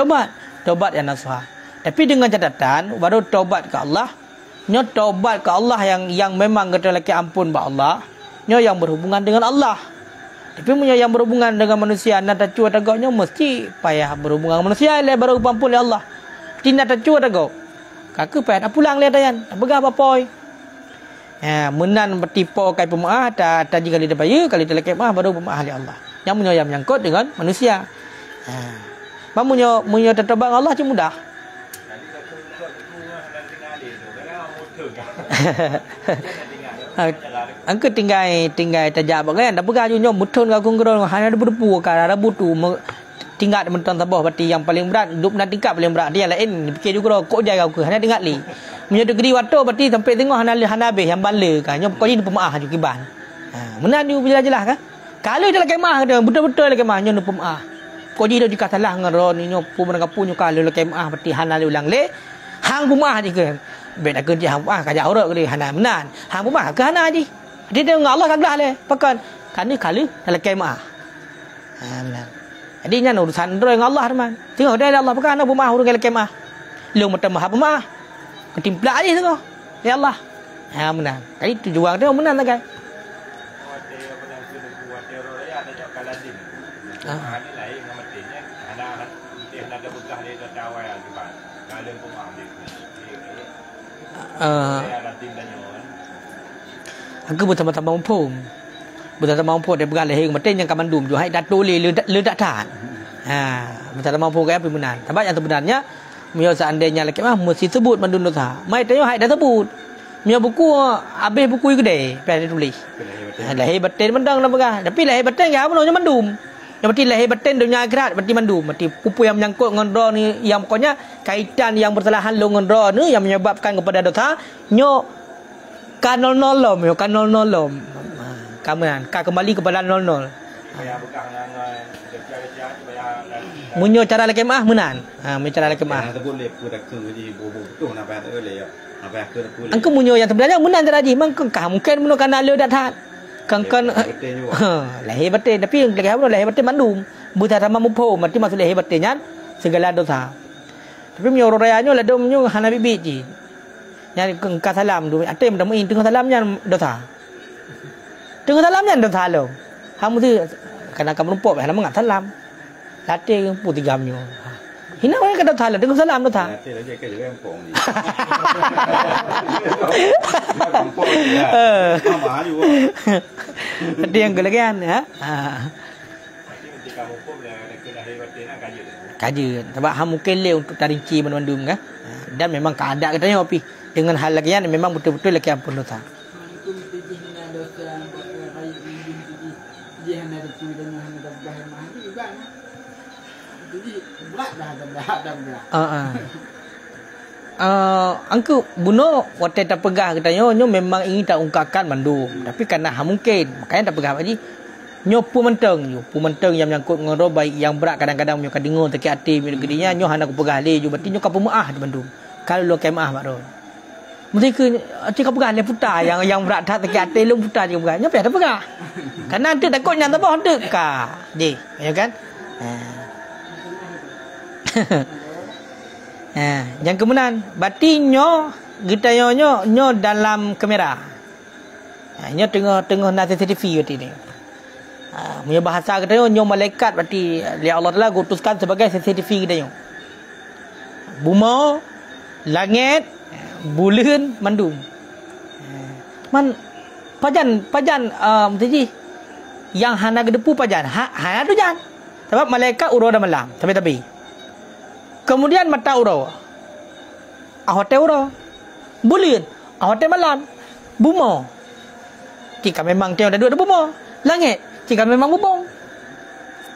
taubat yang nasuha. Tapi dengan catatan baru taubat ke Allah, nyo taubat ke Allah yang memang kata laki ampun ba Allah, nyo yang berhubungan dengan Allah. Tapi punya yang berhubungan dengan manusia nak tacu tagaknya mesti payah berhubungan dengan manusia le baru ampun oleh Allah. Tidak tacu tagak. Kakak payah nak pulang le dayan, nak begah apa-apa. Menan bertipu kai pemaah tak jika kali dapaya kali telekep baru pemaah oleh Allah. Yang punya yang menyangkut dengan manusia. Munyo tetebang Allah je mudah. Angke tinggal tajak bagai anda pegang junyo mutun ka kungron hanya ada berpu ka ada butu tinggal menton tabah berarti yang paling berat duduk nak tingkat paling berat dia lain fikir juga kok jaga aku hanya tinggal li munyo degree wato berarti sampai tengok hana habis yang bala kan nyo kau ni pemaah ju kiban menan ju jelas kan kalau dia kemah dia betul-betul kemah nyo pemaah kau ji dah dikatalah ngaro ni nyo pu menang pu nyo kalau kemah berarti hana ulang le hang pemaah je ke bet nak kerja hang pemaah kajak aurat ke hana menan hang pemaah ke hana je dia dengan Allah kaglah le pakan kan ni kalau dalam kemah menan jadi nya urusan dengan Allah teman tengok dia Allah pakan ana pemaah urang dalam kemah lu macam maha pemaah ketimplak je tengok ya Allah menan kali tujuan dia menan tak kan aku bersama-sama mampu dia berang leher mati yang kamandum jo hai dato le dak tahan bersama mampu ke apa benar sebab yang sebenarnya mio seandainya laki mah mesti sebut mandun dosa mai tanya hai dah sebut mio buku habis buku gede pada tulis leher batin mendang dah berang tapi leher batin ya apa mandum yang berarti leher batin dunia akhirat berarti mandum berarti pupu yang menyangkut dengan roh ni yang pokoknya kaitan yang bersalahan dengan roh ni yang menyebabkan kepada dosa nyo kanol nolom yo kanol nolom kamu kan kembali kepada 00 munyo cara lagi mah menan munyo cara lagi mah angka munyo yang sebenarnya menan cara ji mungkin munyo kan ada dak kan lahir batin tapi lagi apa lahir batin mandum buta sama mumpo mati masuk lahir batinnya segala dosa tapi munyo rayanya lah dom munyo hana bibit ji yang ka salam tu ate mendam in tengah salamnya dosa tengah salamnya dosa lo hamu tu kana kam rumpok hana mengat salam latih pu 3 nyo hina orang kata dosa tengah salam dosa latih lagi ke juga empong ni empong ya sama juga ada yang gelegan ya ketika hukum dia kena hebatin kaji sebab hamu kele untuk tarinci mandum kan dan memang keadaan katanya opi dengan hal lagi yang memang betul-betul lagi ampun dosa. Angku bunuh waktu tak pegah katanya nyo memang ingin tak ungkapkan mandum tapi karena mungkin makanya tak pegah lagi nyo pu menteng yang menyangkut ngoro baik yang berat kadang-kadang nyo kadingo teki ati gedinya nyo hana ku pegah le ju berarti nyo ka pemaah di mandum kalau lo kemaah mak ro mereka cik pegah le putar yang berat tak teki ati lu putar je pegah nyo payah tak pegah karena nanti takut nyata bah hendak ka je ya kan yang kemudian berarti nyo gitayo nyo dalam kamera nyo tengah na CCTV berarti ni punya bahasa kita nyo malaikat berarti Allah Taala utuskan sebagai CCTV kita nyo buma langit bulan mandum man pajan mesti yang hana gedepu pajan hana tu jan sebab malaikat uro dah malam tapi kemudian mata uro ahote uro bulan ahote malam buma jika memang dia ada dua buma langit jika memang bubong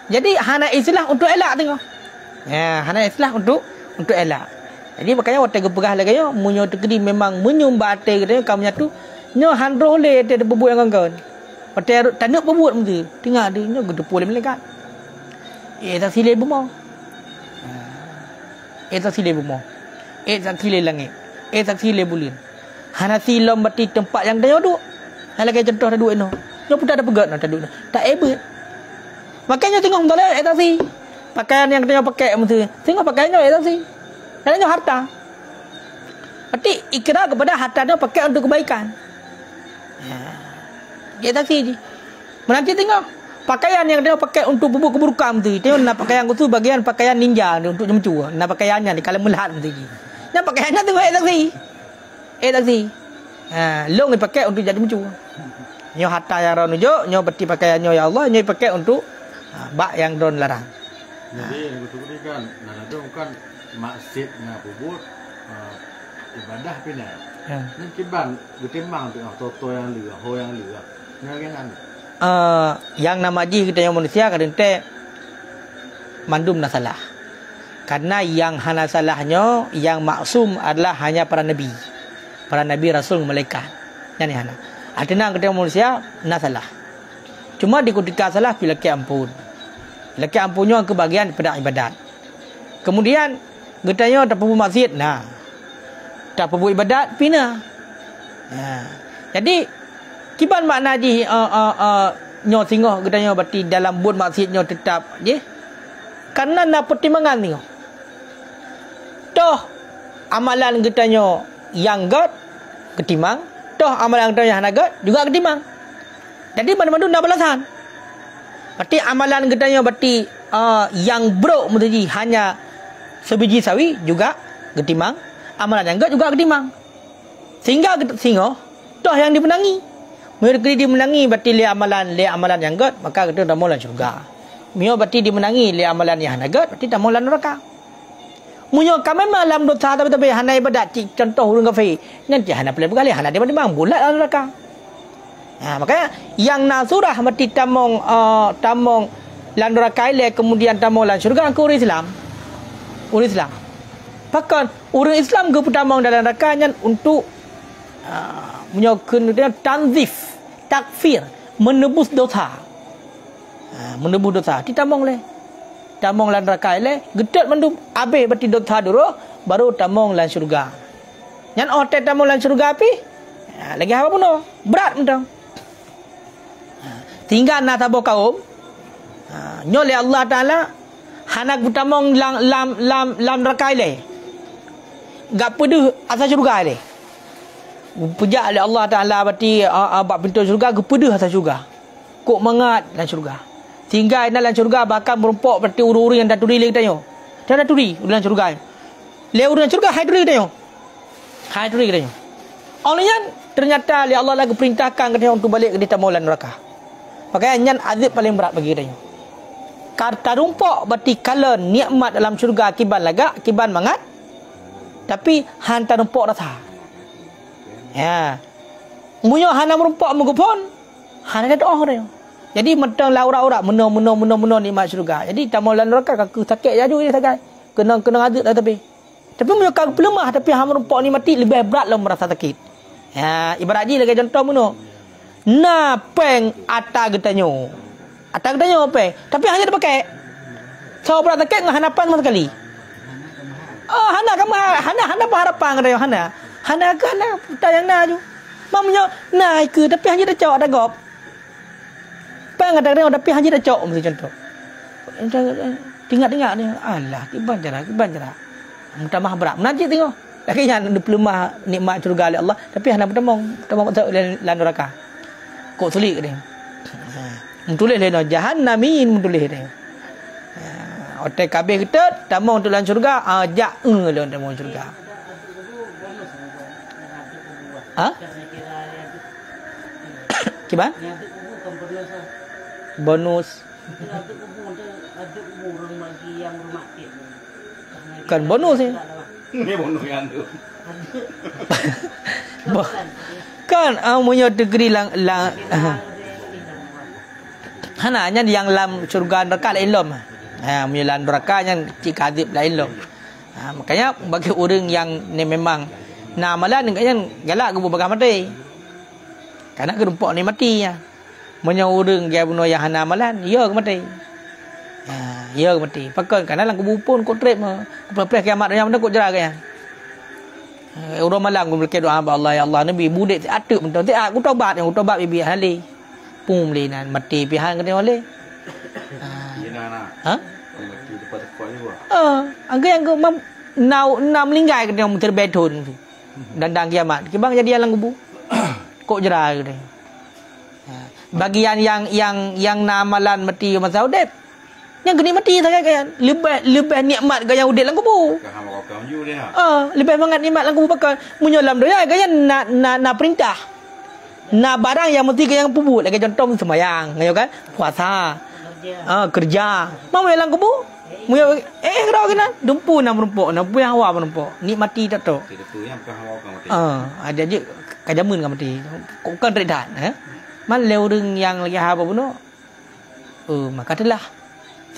jadi hana islah untuk elak tengok hana islah untuk elak jadi makanya waktu gepegah lagi yo munyo tekedi memang menyumbat ate katanya kamu tu nyo handroh le te bebuat yang kawan waktu tanuk bebuat mesti tengok dia nyo gede pole malaikat tak sile bumau tak sile bumau tak sile langit tak sile bulan hana silom berarti tempat yang dia duduk lagi contoh dah duduk no nyo pun tak ada pegat nak duduk tak ebet makanya tengok betul tak si pakaian yang kita pakai mesti. Tengok pakaiannya itu sih. Pakaiannya harta. Berarti ikrar kepada harta itu pakai untuk kebaikan. Kita sih. Menanti tengok pakaian yang dia pakai untuk bubuh keburukan tu. Tengok nak pakaian tu bagian pakaian ninja untuk jemcu. Nak pakaiannya ni kalau melihat tu. Nak pakaiannya tengok tak sih. Tak sih. Long dipakai untuk jadi jemcu. Nyo harta yang ron nunjuk, nyo berarti pakaiannya ya Allah, nyo pakai untuk bak yang ron larang. Jadi betul ni kan, nah itu bukan masjid na bubur ibadah pindah. Nan kiban getimbang tengah toto yang lửa, ho yang lửa. Ngagengan. Yang nama ji kita yang manusia kadang teh mandum na salah. Karena yang hana salahnya, yang maksum adalah hanya para nabi. Para nabi rasul malaikat. Yang ni hana. Artinya kita manusia na salah. Cuma di ketika salah bila ke ampun. Bila ke ampunnya ke bagian pada ibadat. Kemudian getanya tak perlu masjid. Nah. Tak perlu ibadat pina. Jadi kiban makna di nyo singoh getanya berarti dalam bun masjidnya tetap je. Karena nak pertimbangan ni. Toh amalan getanya yang god ketimbang, toh amalan getanya hana god juga ketimbang. Jadi mana-mana nak balasan. Berarti amalan getanya berarti yang bro mesti hanya sebiji sawi juga ketimbang, amalan yang god juga ketimbang. Sehingga singoh toh yang dimenangi. Mereka dimenangi berarti le amalan yang god, maka kita dah mula syurga. Mio berarti dimenangi le amalan yang hana god, berarti dah mula neraka. Munyo kami malam dosa tapi hana ibadat contoh urang kafe. Nanti hana pelai berkali hana dia memang bulat dalam neraka. Makanya yang nasurah berarti tamong lan neraka ile kemudian tamong lan syurga ke orang Islam. Orang Islam. Bahkan orang Islam ke tamong dalam neraka nya untuk menyokun tanzif, takfir, menebus dosa. Menebus dosa. Ditamong le. Tamong lan neraka ile gedet mandum habis berarti dosa dulu baru tamong lan syurga. Nyan otet tamong lan syurga api. Lagi apa pun berat mentang. Tinggal nak tabo kaum. Nyole Allah Taala hanak butamong lam neraka ile. Gak peduh asal syurga ile. Pejak oleh Allah Taala berarti bab pintu syurga gepeduh asal syurga. Kok mangat lan syurga. Sehingga dalam syurga bahkan merumpok berarti uru-uru yang dah turi lagi tanya. Dia dah turi dalam syurga. Le dalam syurga hai turi tanya. Hai turi tanya. Olehnya ternyata Allah lagi perintahkan katanya untuk balik ke di tamulan neraka. Makanya azab paling berat bagi katanya. Karta rumpok berarti kala nikmat dalam syurga akiban lagak, akiban mangat. Tapi hantar rumpok rasa. Ya. Munyo hana merumpok mengupon. Hana ada doa dia. Jadi mentang laura-ura meno nikmat syurga. Jadi tamulan neraka kaku sakit jaju dia sakai. Kena azab dah tapi. Tapi munyo kau pelemah tapi hang merumpok ni mati lebih berat lah merasa sakit. Ya, ibarat ji lagi contoh meno. Na peng ata getanyo. Ata getanyo apa? Tapi hanya dipakai. So berat sakit dengan hanapan sama sekali. Hana harapan katanya hana. Hana ke hana tayang na ju. Mamnya na ke tapi hanya dah cawak dah gop. Peng ada dia tapi hanya dah cawak mesti contoh. Tengok ni. Alah, kiban cara. Minta maaf berat. Menajik tengok. Lagi yang ada pelemah nikmat syurga oleh Allah tapi hana bertemong masuk dalam neraka. Kok sulit dia. Mentulis dia jahannamin mentulis dia. Otak kabeh kita tamong dalam syurga ajak dalam tamong syurga. Ha? Kiban? Bonus. Kan bonus ni. Ini bonus yang tu. Kan punya degree hana nya yang lam syurga neraka lain lom. Punya lam neraka yang cik kadib lain lom. Makanya bagi orang yang ni memang namalan yang galak ke bagai mati. Karena kerumpok ni mati ya. Punya orang dia bunuh yang hana amalan, ya ke mati. Ya ke mati. Pakai karena lang kubupun kau trip apa kiamat yang mana kau jerah kan. Orang malam aku berdoa Allah ya Allah Nabi budak atuk mentau aku taubat bibi hali pum linan mati pihan kena oleh Gina na. ha mati depan tekuk ni wah. Angka yang na melinggai ke dia terbetun dandang kiamat. Kibang jadi alang kubu. Kok jerah ke dia. Bagian yang na amalan mati masa udip. Yang kini mati sangat kan. Lebih nikmat gaya udip lang kubu. Kau hamba kau ju dia. Lebih sangat nikmat lang kubu pakai menyolam doya gaya na perintah. Na barang yang mesti gaya pubu lagi contoh sembahyang, ngayo kan? Puasa. Kerja. Mau lang kubu? Mu kira kena dumpu na merumpok na pu yang hawa merumpok. Nikmati tak tu. Tidak tu yang kau hamba kau mati. Ada je kajamun kan mati. Kok kan redan Man leu reng yang lagi apa pun maka telah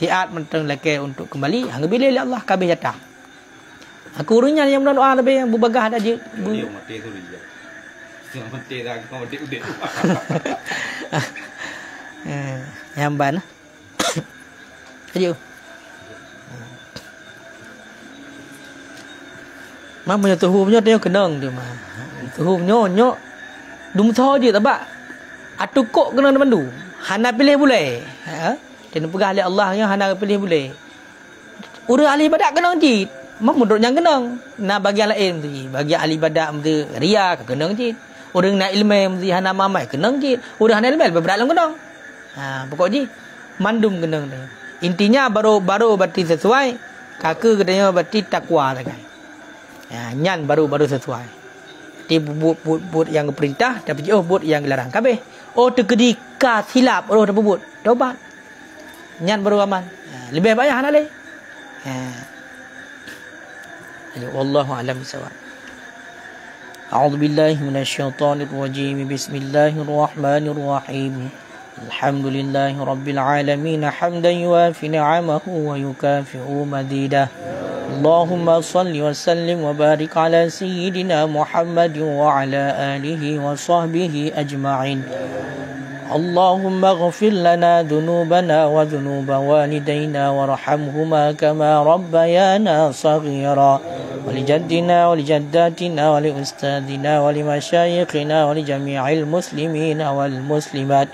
siat menteng lagi untuk kembali hang bila Allah kabeh jatah. Aku urungnya yang doa lebih yang bubagah ada je. Dia mati tu dia. Jangan mati dah kau mati udah. Yang ban. Ayo. Mak punya tuhu punya dia kenang dia mah. Tuhu nyok dum tho je tabak. Atukok kena mandu. Hana pilih boleh. Dan pegah oleh Allah yang hana pilih boleh. Urang ahli ibadat kenang je. Mak mudut yang kenang. Na bagi lain mesti. Bagi ahli ibadat mesti ria kenang je. Urang nak ilmu mesti hana mamai kenang je. Urang hana ilmu berat lang kenang. Pokok je mandum kenang dia. Intinya baru berarti sesuai. Kakak katanya berarti takwa lah kan. Nyan baru sesuai. Dia buat yang perintah tapi buat yang dilarang kabeh. Terkedi ka silap dah buat. Taubat. Nyan baru aman. Lebih baik hana le. Wallahu a'lam bissawab. A'udzu billahi minasyaitonir rajim. Bismillahirrahmanirrahim. Alhamdulillahi rabbil alamin hamdan yuwafi ni'amahu wa yukafi'u madidah. اللهم صل وسلم وبارك على سيدنا محمد وعلى آله وصحبه أجمعين. اللهم اغفر لنا ذنوبنا وذنوب والدينا وارحمهما كما ربيانا صغيرا ولجدنا ولجداتنا ولأستاذنا ولمشايخنا ولجميع المسلمين والمسلمات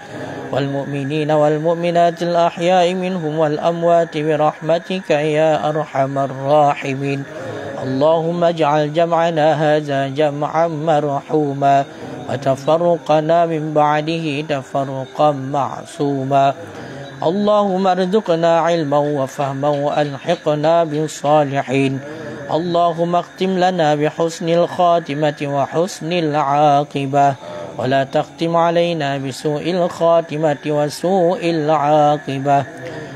والمؤمنين والمؤمنات الأحياء منهم والأموات برحمتك يا أرحم الراحمين. اللهم اجعل جمعنا هذا جمعا مرحوما وتفرقنا من بعده تفرقا معصوما. اللهم ارزقنا علما وفهما وألحقنا بالصالحين. اللهم اختم لنا بحسن الخاتمة وحسن العاقبة ولا تختم علينا بسوء الخاتمة وسوء العاقبة.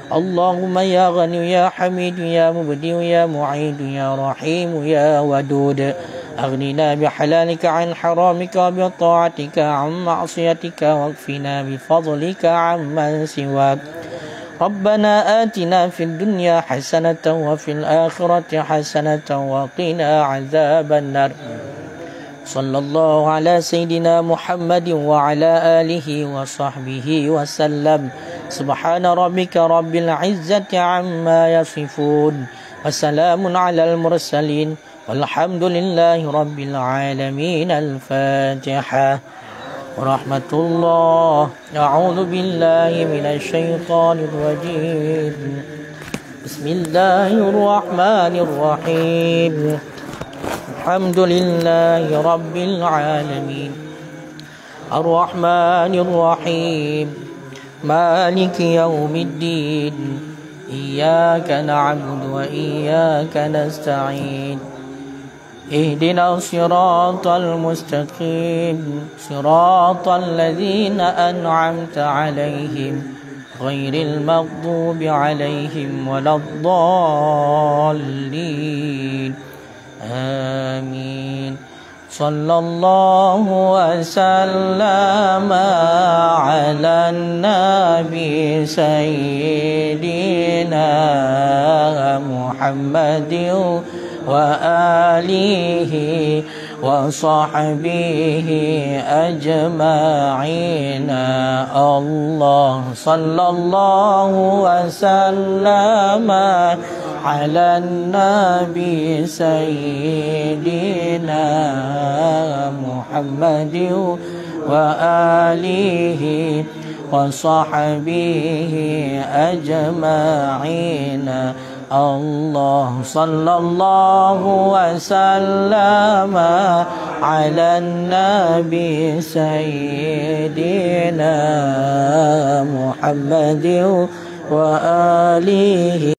اللهم يا غني يا حميد يا مبدي يا معيد يا رحيم يا ودود أغننا بحلالك عن حرامك وبطاعتك عن معصيتك واكفنا بفضلك عمن سواك. ربنا آتنا في الدنيا حسنة وفي الآخرة حسنة وقنا عذاب النار. صلى الله على سيدنا محمد وعلى آله وصحبه وسلم. سبحان ربك رب العزة عما يصفون وسلام على المرسلين والحمد لله رب العالمين. الفاتحة. ورحمة الله. أعوذ بالله من الشيطان الرجيم. بسم الله الرحمن الرحيم. الحمد لله رب العالمين الرحمن الرحيم مالك يوم الدين إياك نعبد وإياك نستعين اهدنا الصراط المستقيم صراط الذين أنعمت عليهم غير المغضوب عليهم ولا الضالين. آمين. صلى الله وسلم على النبي سيدنا محمد وآله وصحبه أجمعين. الله صلى الله وسلم على النبي سيدنا محمد وآله وصحبه أجمعين. الله صلى الله وسلم على النبي سيدنا محمد وآله